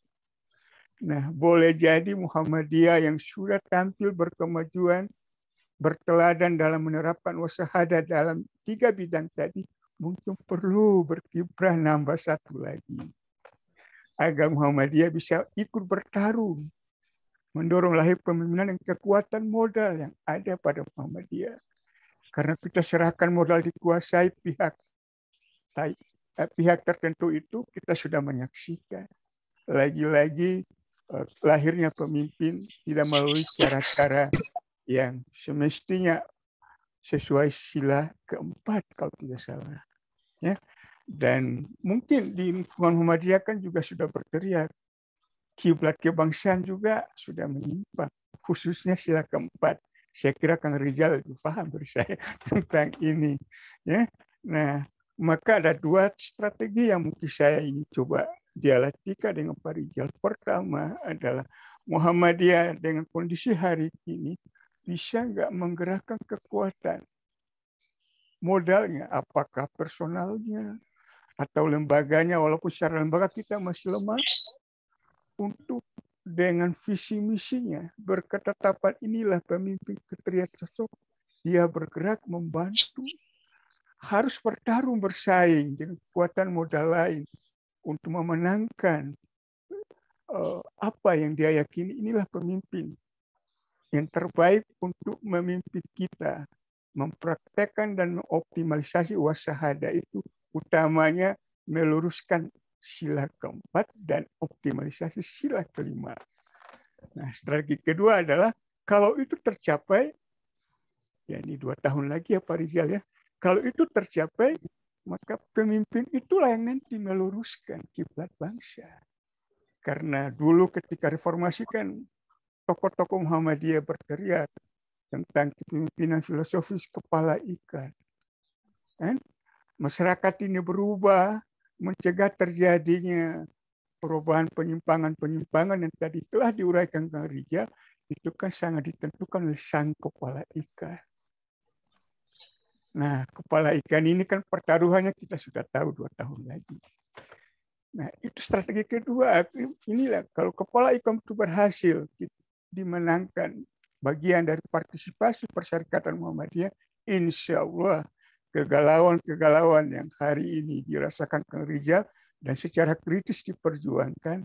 Nah, boleh jadi Muhammadiyah yang sudah tampil berkemajuan, berteladan dalam menerapkan wasahada dalam 3 bidang tadi, mungkin perlu berkiprah nambah 1 lagi. Agar Muhammadiyah bisa ikut bertarung, mendorong lahir pemimpinan yang kekuatan modal yang ada pada Muhammadiyah. Karena kita serahkan modal dikuasai pihak pihak tertentu itu kita sudah menyaksikan. Lagi-lagi lahirnya pemimpin tidak melalui cara-cara yang semestinya sesuai sila keempat kalau tidak salah. Ya. Dan mungkin di lingkungan Muhammadiyah kan juga sudah berteriak, kiblat kebangsaan juga sudah menyimpang, khususnya sila keempat. Saya kira Kang Rizal lebih paham dari saya tentang ini. Ya. Nah, maka ada dua strategi yang mungkin saya ingin coba dialektika dengan Pak Rizal. Pertama adalah Muhammadiyah dengan kondisi hari ini bisa nggak menggerakkan kekuatan modalnya, apakah personalnya atau lembaganya, walaupun secara lembaga kita masih lemah, untuk dengan visi misinya berketetapan inilah pemimpin Ksatria cocok, dia bergerak membantu, harus bertarung bersaing dengan kekuatan modal lain untuk memenangkan apa yang dia yakini inilah pemimpin yang terbaik untuk memimpin kita, mempraktekkan dan mengoptimalisasi wasahada itu, utamanya meluruskan sila keempat dan optimalisasi sila kelima. Nah, strategi kedua adalah kalau itu tercapai, ya ini 2 tahun lagi ya Pak Rizal ya, kalau itu tercapai, maka pemimpin itulah yang nanti meluruskan kiblat bangsa. Karena dulu ketika reformasi kan tokoh-tokoh Muhammadiyah berteriak tentang kepemimpinan filosofis kepala ikan. Masyarakat ini berubah, mencegah terjadinya perubahan penyimpangan-penyimpangan yang tadi telah diuraikan Kang Rizal, itu kan sangat ditentukan oleh sang kepala ikan. Nah, kepala ikan ini kan pertaruhannya kita sudah tahu 2 tahun lagi. Nah, itu strategi kedua. Inilah, kalau kepala ikan itu berhasil dimenangkan bagian dari partisipasi Persyarikatan Muhammadiyah, insya Allah kegalauan-kegalauan yang hari ini dirasakan Kang Rizal dan secara kritis diperjuangkan,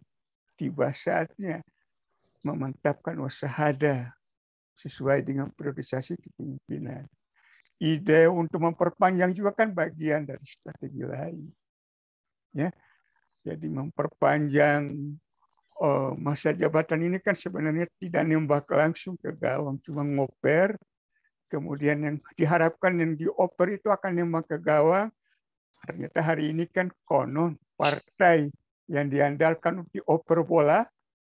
tiba saatnya memantapkan wasahada sesuai dengan priorisasi kepemimpinan. Ide untuk memperpanjang juga kan bagian dari strategi lain. Ya, jadi memperpanjang masa jabatan ini kan sebenarnya tidak nembak langsung ke gawang, cuma ngoper. Kemudian yang diharapkan yang dioper itu akan nembak ke gawang. Ternyata hari ini kan konon partai yang diandalkan untuk dioper bola,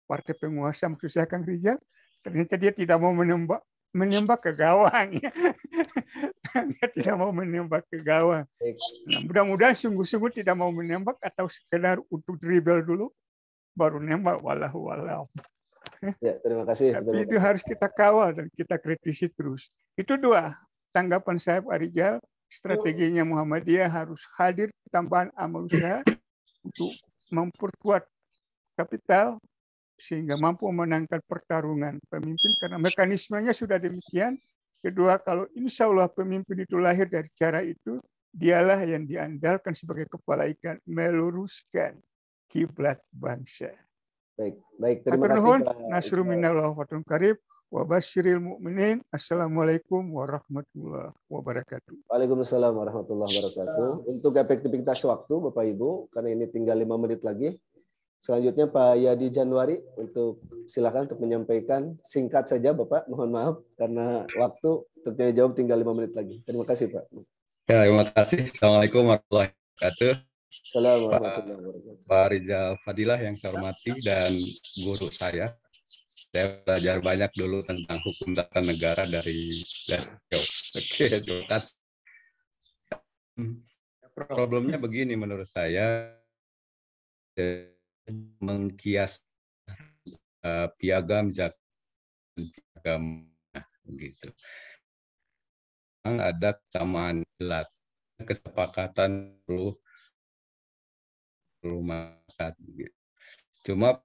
partai penguasa maksud saya Kang Rizal, ternyata dia tidak mau menembak ke gawang. Dia tidak mau menembak ke gawang. Nah, mudah-mudahan sungguh-sungguh tidak mau menembak atau sekedar untuk dribble dulu, baru nembak walau. Ya, terima kasih. Tapi itu harus kita kawal dan kita kritisi terus. Itu 2 tanggapan saya Pak Rizal. Strateginya Muhammadiyah harus hadir tambahan amal usaha untuk memperkuat kapital sehingga mampu memenangkan pertarungan pemimpin karena mekanismenya sudah demikian. Kedua, kalau insya Allah pemimpin itu lahir dari cara itu, dialah yang diandalkan sebagai kepala ikan meluruskan kiblat bangsa. Baik, terima kasih Pak. Nasrul minallah wa fatun qarib wa basyiril mu'minin. Assalamualaikum warahmatullahi wabarakatuh. Waalaikumsalam warahmatullahi wabarakatuh. Untuk efektivitas waktu Bapak Ibu, karena ini tinggal 5 menit lagi. Selanjutnya Pak Yadi Januari, silakan untuk menyampaikan singkat saja Bapak, mohon maaf karena waktu tertanya jawab tinggal 5 menit lagi. Terima kasih Pak. Ya, terima kasih. Assalamualaikum warahmatullahi wabarakatuh. Assalamualaikum warahmatullahi wabarakatuh. Pak Rizal Fadilah yang saya hormati dan guru saya. Saya belajar banyak dulu tentang hukum tata negara dari Oke, terima kasih. Problemnya begini menurut saya, mengkias piagam zakat piagam gitu. Memang ada kesamaan jelas, kesepakatan perlu makan gitu. Cuma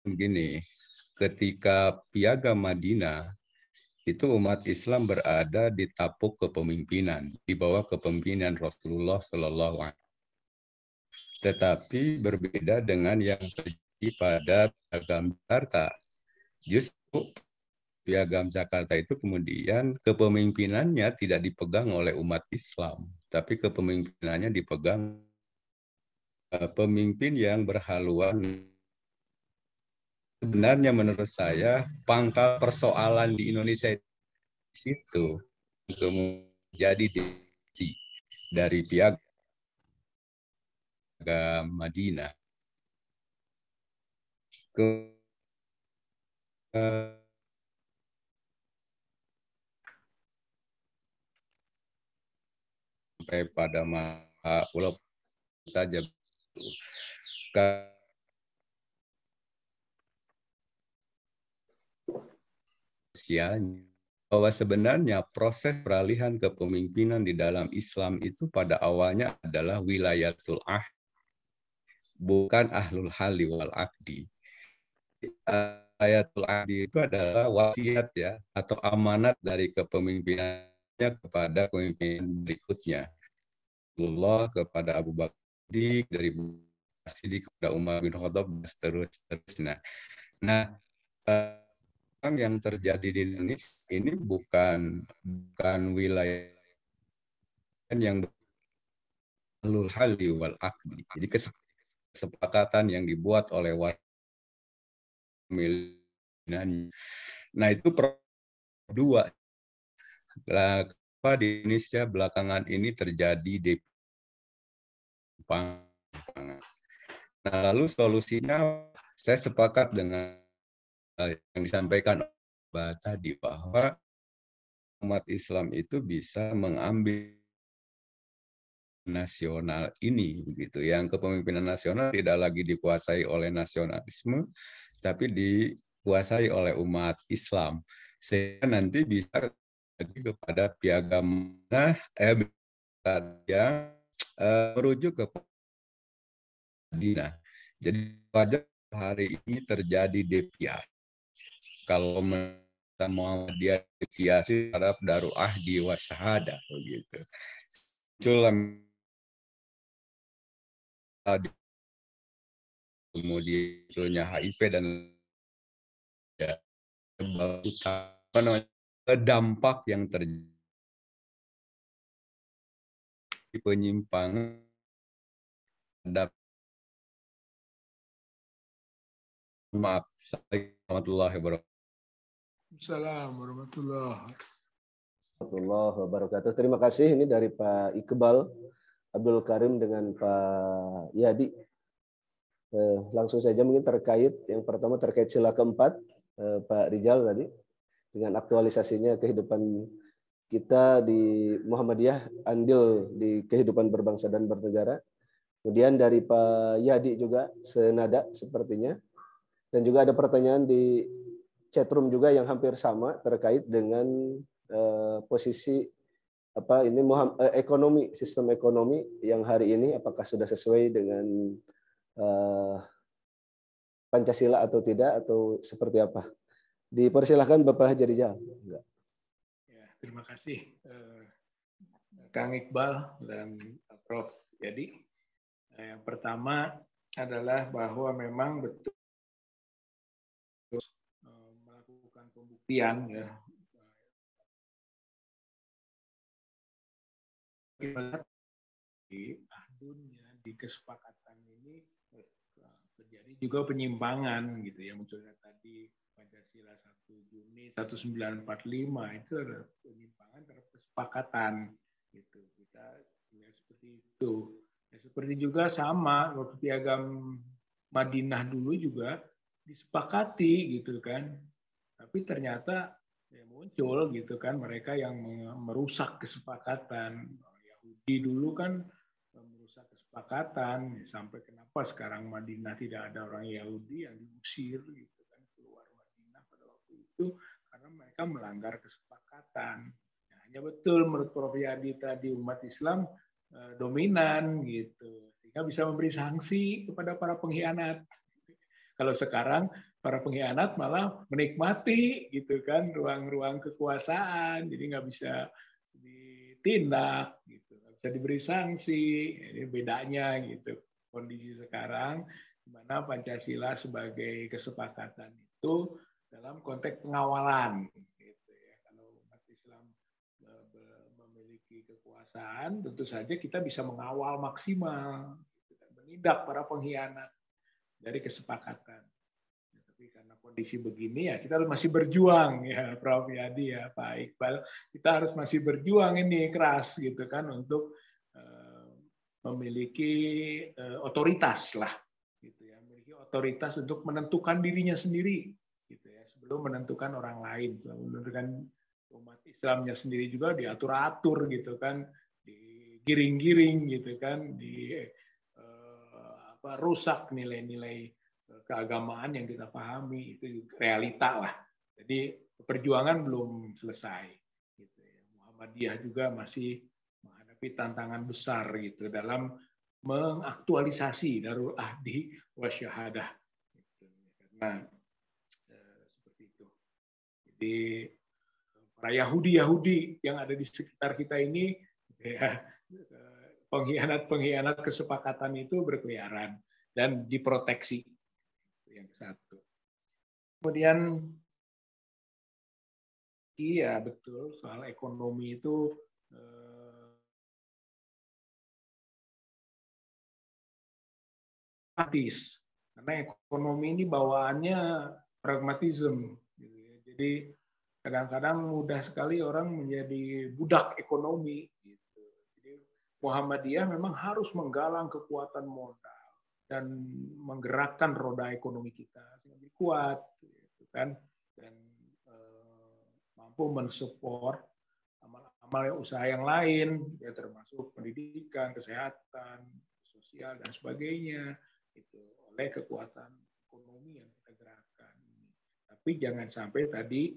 begini, ketika piagam Madinah itu umat Islam berada di tapuk kepemimpinan, di bawah kepemimpinan Rasulullah Shallallahu Alaihi Wasallam. Tetapi berbeda dengan yang terjadi pada piagam Jakarta. Justru piagam Jakarta itu kemudian kepemimpinannya tidak dipegang oleh umat Islam, tapi kepemimpinannya dipegang pemimpin yang berhaluan. Sebenarnya menurut saya pangkal persoalan di Indonesia itu menjadi dari pihak Madinah ke sampai pada pulau saja sialnya bahwa sebenarnya proses peralihan kepemimpinan di dalam Islam itu pada awalnya adalah wilayatul bukan ahlul hali wal akdi. Wilayatul ahdi itu adalah wasiat ya atau amanat dari kepemimpinannya kepada pemimpin berikutnya. Allah kepada Abu Bakar dari Siddiq kepada Umar bin Khattab dan seterusnya. Nah, yang terjadi di Indonesia ini bukan wilayah yang ahlul hali wal akdi. Jadi kesepakatan yang dibuat oleh nah itu dua. Kenapa di Indonesia belakangan ini terjadi di Nah, lalu solusinya saya sepakat dengan yang disampaikan tadi bahwa umat Islam itu bisa mengambil nasional ini begitu. Yang kepemimpinan nasional tidak lagi dikuasai oleh nasionalisme tapi dikuasai oleh umat Islam. Sehingga nanti bisa kepada piagam yang merujuk ke Madinah. Jadi wajar hari ini terjadi deviasi. Kalau Muhammadiyah deviasi terhadap Darul Ahdi wa Syahadah begitu. Kemudian munculnya HIV dan ya, dampak yang terjadi penyimpangan maaf. Assalamualaikum warahmatullahi wabarakatuh. Assalamualaikum warahmatullahi wabarakatuh. Terima kasih ini dari Pak Iqbal Abdul Karim dengan Pak Yadi. Langsung saja mungkin terkait yang pertama terkait sila keempat Pak Rijal tadi dengan aktualisasinya kehidupan kita di Muhammadiyah, andil di kehidupan berbangsa dan bernegara. Kemudian dari Pak Yadi juga senada sepertinya. Dan juga ada pertanyaan di chatroom juga yang hampir sama terkait dengan posisi ekonomi, sistem ekonomi yang hari ini apakah sudah sesuai dengan Pancasila atau tidak atau seperti apa? Dipersilahkan Bapak Haji Rijal. Ya, terima kasih Kang Iqbal dan Prof. Yadi. Yang pertama adalah bahwa memang betul melakukan pembuktian ya. Di ahdunnya, di kesepakatan ini terjadi juga penyimpangan gitu ya, munculnya tadi Pancasila 1 Juni 1945 itu ada penyimpangan terhadap kesepakatan gitu. Kita lihat seperti itu. Ya, seperti juga sama waktu piagam Madinah dulu juga disepakati gitu kan. Tapi ternyata ya muncul gitu kan mereka yang merusak kesepakatan. Yahudi dulu kan merusak kesepakatan sampai kenapa sekarang Madinah tidak ada orang Yahudi yang diusir gitu kan keluar Madinah pada waktu itu karena mereka melanggar kesepakatan. Nah, hanya betul menurut Prof. Yadi tadi umat Islam dominan gitu sehingga bisa memberi sanksi kepada para pengkhianat. Kalau sekarang para pengkhianat malah menikmati gitu kan ruang-ruang kekuasaan jadi nggak bisa ditindak gitu. Bisa diberi sanksi, ini bedanya gitu kondisi sekarang di mana Pancasila sebagai kesepakatan itu dalam konteks pengawalan gitu ya. Kalau umat Islam memiliki kekuasaan tentu saja kita bisa mengawal maksimal gitu. menindak para pengkhianat dari kesepakatan. Tapi karena kondisi begini ya kita masih berjuang ya Prof. Yadi ya Pak Iqbal, kita harus masih berjuang ini keras gitu kan untuk memiliki otoritas lah, gitu ya, memiliki otoritas untuk menentukan dirinya sendiri, gitu ya, sebelum menentukan orang lain, sebelum menentukan umat Islamnya sendiri juga diatur-atur gitu kan, digiring-giring gitu kan, rusak nilai-nilai keagamaan yang kita pahami, itu realita lah. Jadi perjuangan belum selesai. Gitu ya. Muhammadiyah juga masih menghadapi tantangan besar gitu dalam mengaktualisasi Darul Ahdi Wasyahadah. Gitu. Karena seperti itu. Jadi para Yahudi yang ada di sekitar kita ini, ya, pengkhianat kesepakatan itu berkeliaran dan diproteksi. Yang satu. Kemudian iya betul soal ekonomi itu pragmatis, karena ekonomi ini bawaannya pragmatisme. Jadi kadang-kadang mudah sekali orang menjadi budak ekonomi. Gitu. Jadi Muhammadiyah memang harus menggalang kekuatan modal dan menggerakkan roda ekonomi kita lebih kuat, gitu kan, dan mampu mensupport amal-amal usaha yang lain, ya termasuk pendidikan, kesehatan, sosial dan sebagainya, itu oleh kekuatan ekonomi yang kita gerakkan. Tapi jangan sampai tadi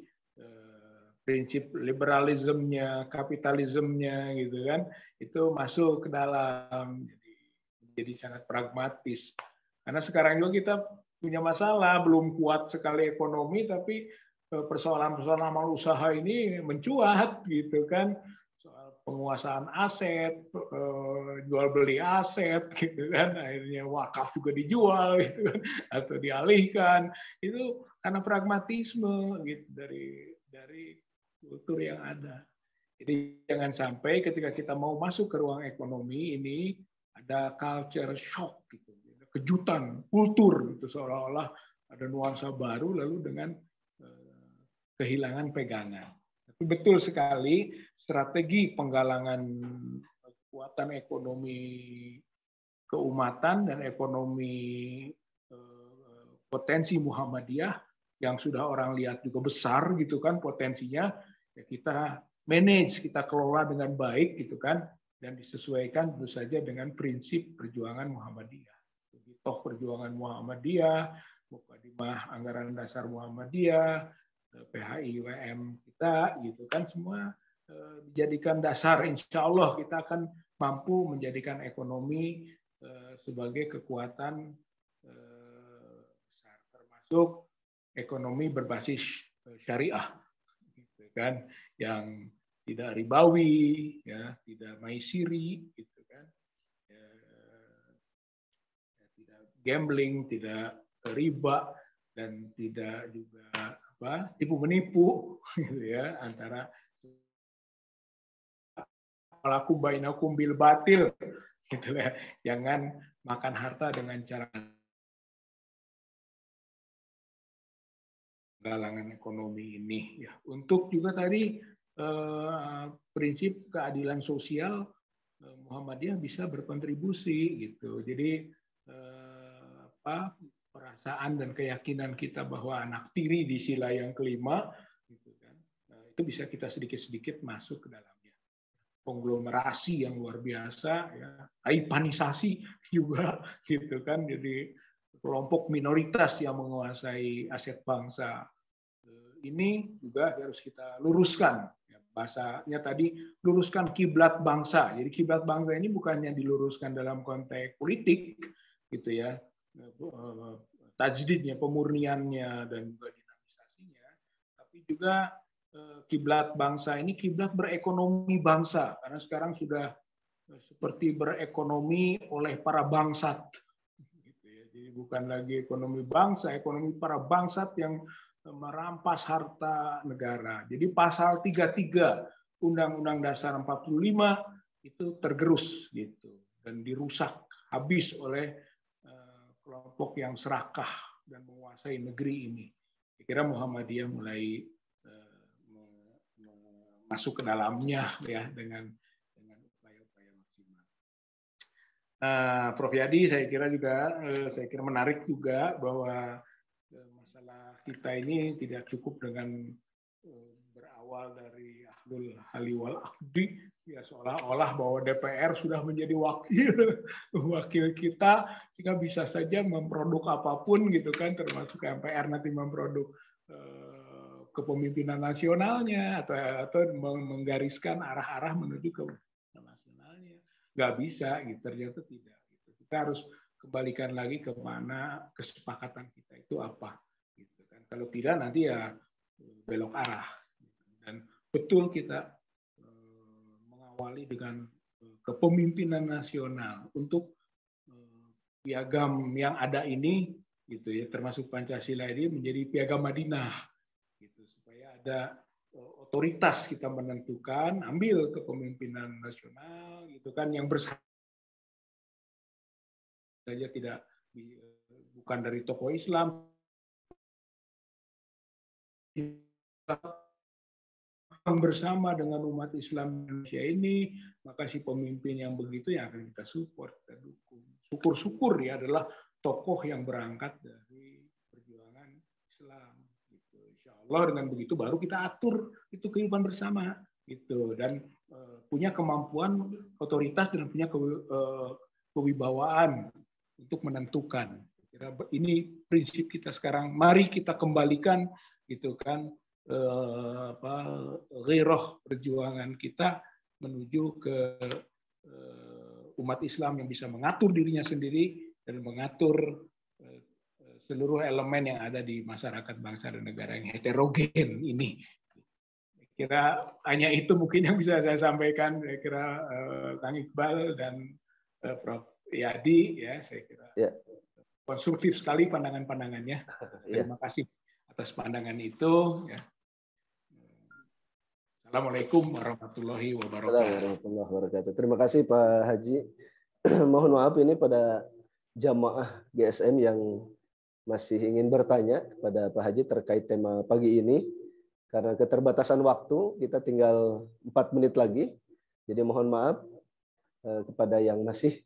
prinsip liberalismenya, kapitalismenya, gitu kan, itu masuk ke dalam. Jadi sangat pragmatis. Karena sekarang juga kita punya masalah, belum kuat sekali ekonomi, tapi persoalan-persoalan amal usaha ini mencuat, gitu kan. Soal penguasaan aset, jual beli aset, gitu kan. Akhirnya wakaf juga dijual, gitu kan, atau dialihkan. Itu karena pragmatisme, gitu, dari kultur yang ada. Jadi jangan sampai ketika kita mau masuk ke ruang ekonomi ini ada culture shock, gitu, kejutan kultur, gitu, seolah-olah ada nuansa baru lalu dengan kehilangan pegangan. Tapi betul sekali strategi penggalangan kekuatan ekonomi keumatan dan ekonomi potensi Muhammadiyah yang sudah orang lihat juga besar, gitu kan, potensinya, ya kita manage, kita kelola dengan baik, gitu kan, dan disesuaikan tentu saja dengan prinsip perjuangan Muhammadiyah. Jadi toh perjuangan Muhammadiyah, Mukadimah Anggaran Dasar Muhammadiyah, PHI WM kita, gitu kan, semua dijadikan dasar. Insya Allah kita akan mampu menjadikan ekonomi sebagai kekuatan besar, termasuk ekonomi berbasis syariah, gitu kan, yang tidak ribawi, ya, tidak maisiri, gitu kan, ya, tidak gambling, tidak riba, dan tidak juga tipu menipu, gitu ya, antara pelaku bainakum bil batil, gitu ya, jangan makan harta dengan cara galangan ekonomi ini, ya. Untuk juga tadi prinsip keadilan sosial, Muhammadiyah bisa berkontribusi, gitu. Jadi perasaan dan keyakinan kita bahwa anak tiri di sila yang kelima, gitu kan, itu bisa kita sedikit-sedikit masuk ke dalamnya. Konglomerasi yang luar biasa, ya, aipanisasi juga, gitu kan. Jadi kelompok minoritas yang menguasai aset bangsa. Ini juga harus kita luruskan. Bahasanya tadi, luruskan kiblat bangsa. Jadi kiblat bangsa ini bukannya diluruskan dalam konteks politik, gitu ya, tajdidnya, pemurniannya, dan juga dinamisasinya, tapi juga kiblat bangsa ini kiblat berekonomi bangsa, karena sekarang sudah seperti berekonomi oleh para bangsat. Gitu ya. Jadi bukan lagi ekonomi bangsa, ekonomi para bangsat yang merampas harta negara. Jadi pasal 33 Undang-Undang Dasar 45 itu tergerus, gitu, dan dirusak habis oleh kelompok yang serakah dan menguasai negeri ini. Saya kira Muhammadiyah mulai masuk ke dalamnya ya dengan upaya-upaya maksimal. Prof. Yadi, saya kira menarik juga bahwa masalah kita ini tidak cukup dengan berawal dari ahlul hali wal aqdi, ya seolah-olah bahwa DPR sudah menjadi wakil kita sehingga bisa saja memproduk apapun gitu kan, termasuk MPR nanti memproduk kepemimpinan nasionalnya atau menggariskan arah-arah menuju ke nasionalnya. Nggak bisa, gitu. Ternyata tidak. Gitu. Kita harus kembalikan lagi ke mana kesepakatan kita itu apa. Gitu kan. Kalau tidak nanti ya belok arah. Dan betul kita mengawali dengan kepemimpinan nasional untuk piagam yang ada ini, gitu ya, termasuk Pancasila ini menjadi piagam Madinah. Gitu, supaya ada otoritas kita menentukan, ambil kepemimpinan nasional, gitu kan, yang bersama saja tidak bukan dari tokoh Islam, bersama dengan umat Islam Indonesia ini, maka si pemimpin yang begitu yang akan kita support, kita dukung. Syukur-syukur ya adalah tokoh yang berangkat dari perjuangan Islam. Insya Allah dengan begitu baru kita atur itu kehidupan bersama gitu, dan punya kemampuan otoritas dan punya kewibawaan untuk menentukan. Ini prinsip kita sekarang. Mari kita kembalikan gitu kan ghairah perjuangan kita menuju ke umat Islam yang bisa mengatur dirinya sendiri dan mengatur seluruh elemen yang ada di masyarakat bangsa dan negara yang heterogen ini. Kira hanya itu mungkin yang bisa saya sampaikan. Saya kira Kang Iqbal dan Prof. Yadi ya, saya kira konstruktif sekali pandangan-pandangannya. Terima kasih atas pandangan itu. Ya. Assalamualaikum warahmatullahi wabarakatuh. Terima kasih Pak Haji. Mohon maaf ini pada jamaah GSM yang masih ingin bertanya kepada Pak Haji terkait tema pagi ini. Karena keterbatasan waktu, kita tinggal 4 menit lagi. Jadi mohon maaf kepada yang masih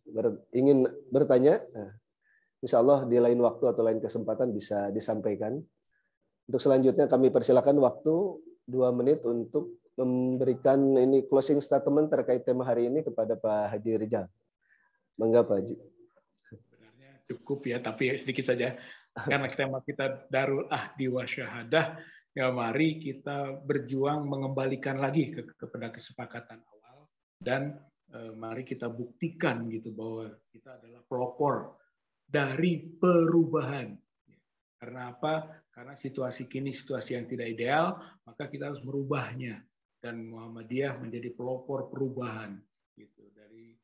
ingin bertanya. Insya Allah di lain waktu atau lain kesempatan bisa disampaikan. Untuk selanjutnya kami persilakan waktu 2 menit untuk memberikan ini closing statement terkait tema hari ini kepada Pak Haji Rijal. Mangga Pak Haji. Sebenarnya cukup ya, tapi sedikit saja. Karena tema kita Darul Ahdi wa Syahadah, ya mari kita berjuang mengembalikan lagi kepada kesepakatan awal, dan mari kita buktikan gitu bahwa kita adalah pelopor dari perubahan. Karena apa? Karena situasi kini situasi yang tidak ideal, maka kita harus merubahnya. Dan Muhammadiyah menjadi pelopor perubahan gitu, dari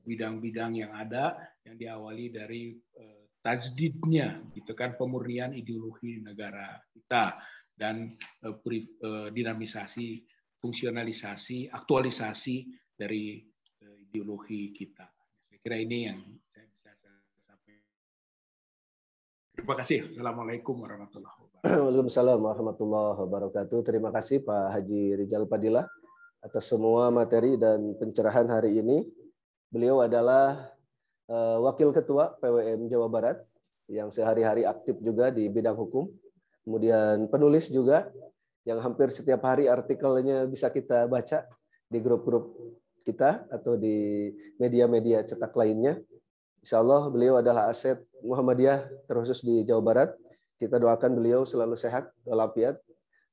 bidang-bidang yang ada, yang diawali dari tajdidnya gitu kan, pemurnian ideologi negara kita, dan dinamisasi, fungsionalisasi, aktualisasi dari ideologi kita. Saya kira ini yang saya bisa sampaikan. Terima kasih. Assalamualaikum warahmatullahi wabarakatuh. Waalaikumsalam warahmatullahi wabarakatuh. Terima kasih Pak Haji Rijal Padilla atas semua materi dan pencerahan hari ini. Beliau adalah Wakil Ketua PWM Jawa Barat yang sehari-hari aktif juga di bidang hukum. Kemudian penulis juga yang hampir setiap hari artikelnya bisa kita baca di grup-grup kita atau di media-media cetak lainnya. Insya Allah beliau adalah aset Muhammadiyah terkhusus di Jawa Barat. Kita doakan beliau selalu sehat, walafiat,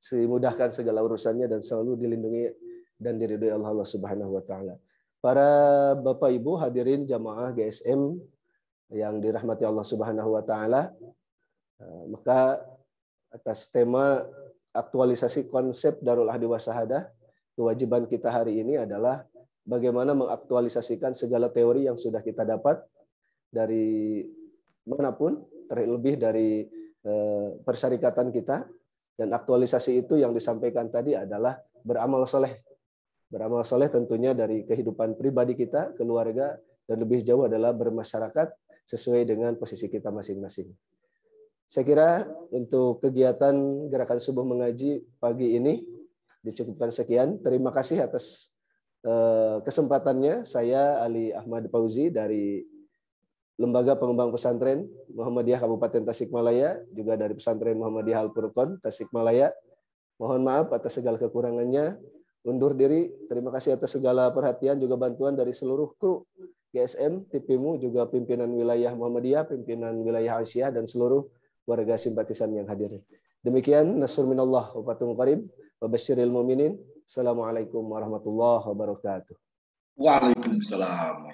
dimudahkan segala urusannya dan selalu dilindungi dan diridhoi Allah Subhanahu wa taala. Para Bapak Ibu hadirin jamaah GSM yang dirahmati Allah Subhanahu wa taala, maka atas tema aktualisasi konsep Darul Ahdi wa Syahadah, kewajiban kita hari ini adalah bagaimana mengaktualisasikan segala teori yang sudah kita dapat dari manapun, terlebih dari persyarikatan kita, dan aktualisasi itu yang disampaikan tadi adalah beramal soleh. Beramal soleh tentunya dari kehidupan pribadi kita, keluarga, dan lebih jauh adalah bermasyarakat sesuai dengan posisi kita masing-masing. Saya kira untuk kegiatan gerakan subuh mengaji pagi ini dicukupkan sekian. Terima kasih atas kesempatannya. Saya Ali Ahmad Fauzi dari Lembaga Pengembang Pesantren Muhammadiyah Kabupaten Tasikmalaya, juga dari Pesantren Muhammadiyah Al-Furqon Tasikmalaya. Mohon maaf atas segala kekurangannya. Undur diri. Terima kasih atas segala perhatian juga bantuan dari seluruh kru GSM, TPMU, juga pimpinan wilayah Muhammadiyah, pimpinan wilayah Aisyah, dan seluruh warga simpatisan yang hadir. Demikian, nasrul minallah wa fathun qarib wa basyiril mu'minin. Assalamualaikum warahmatullahi wabarakatuh. Waalaikumsalam.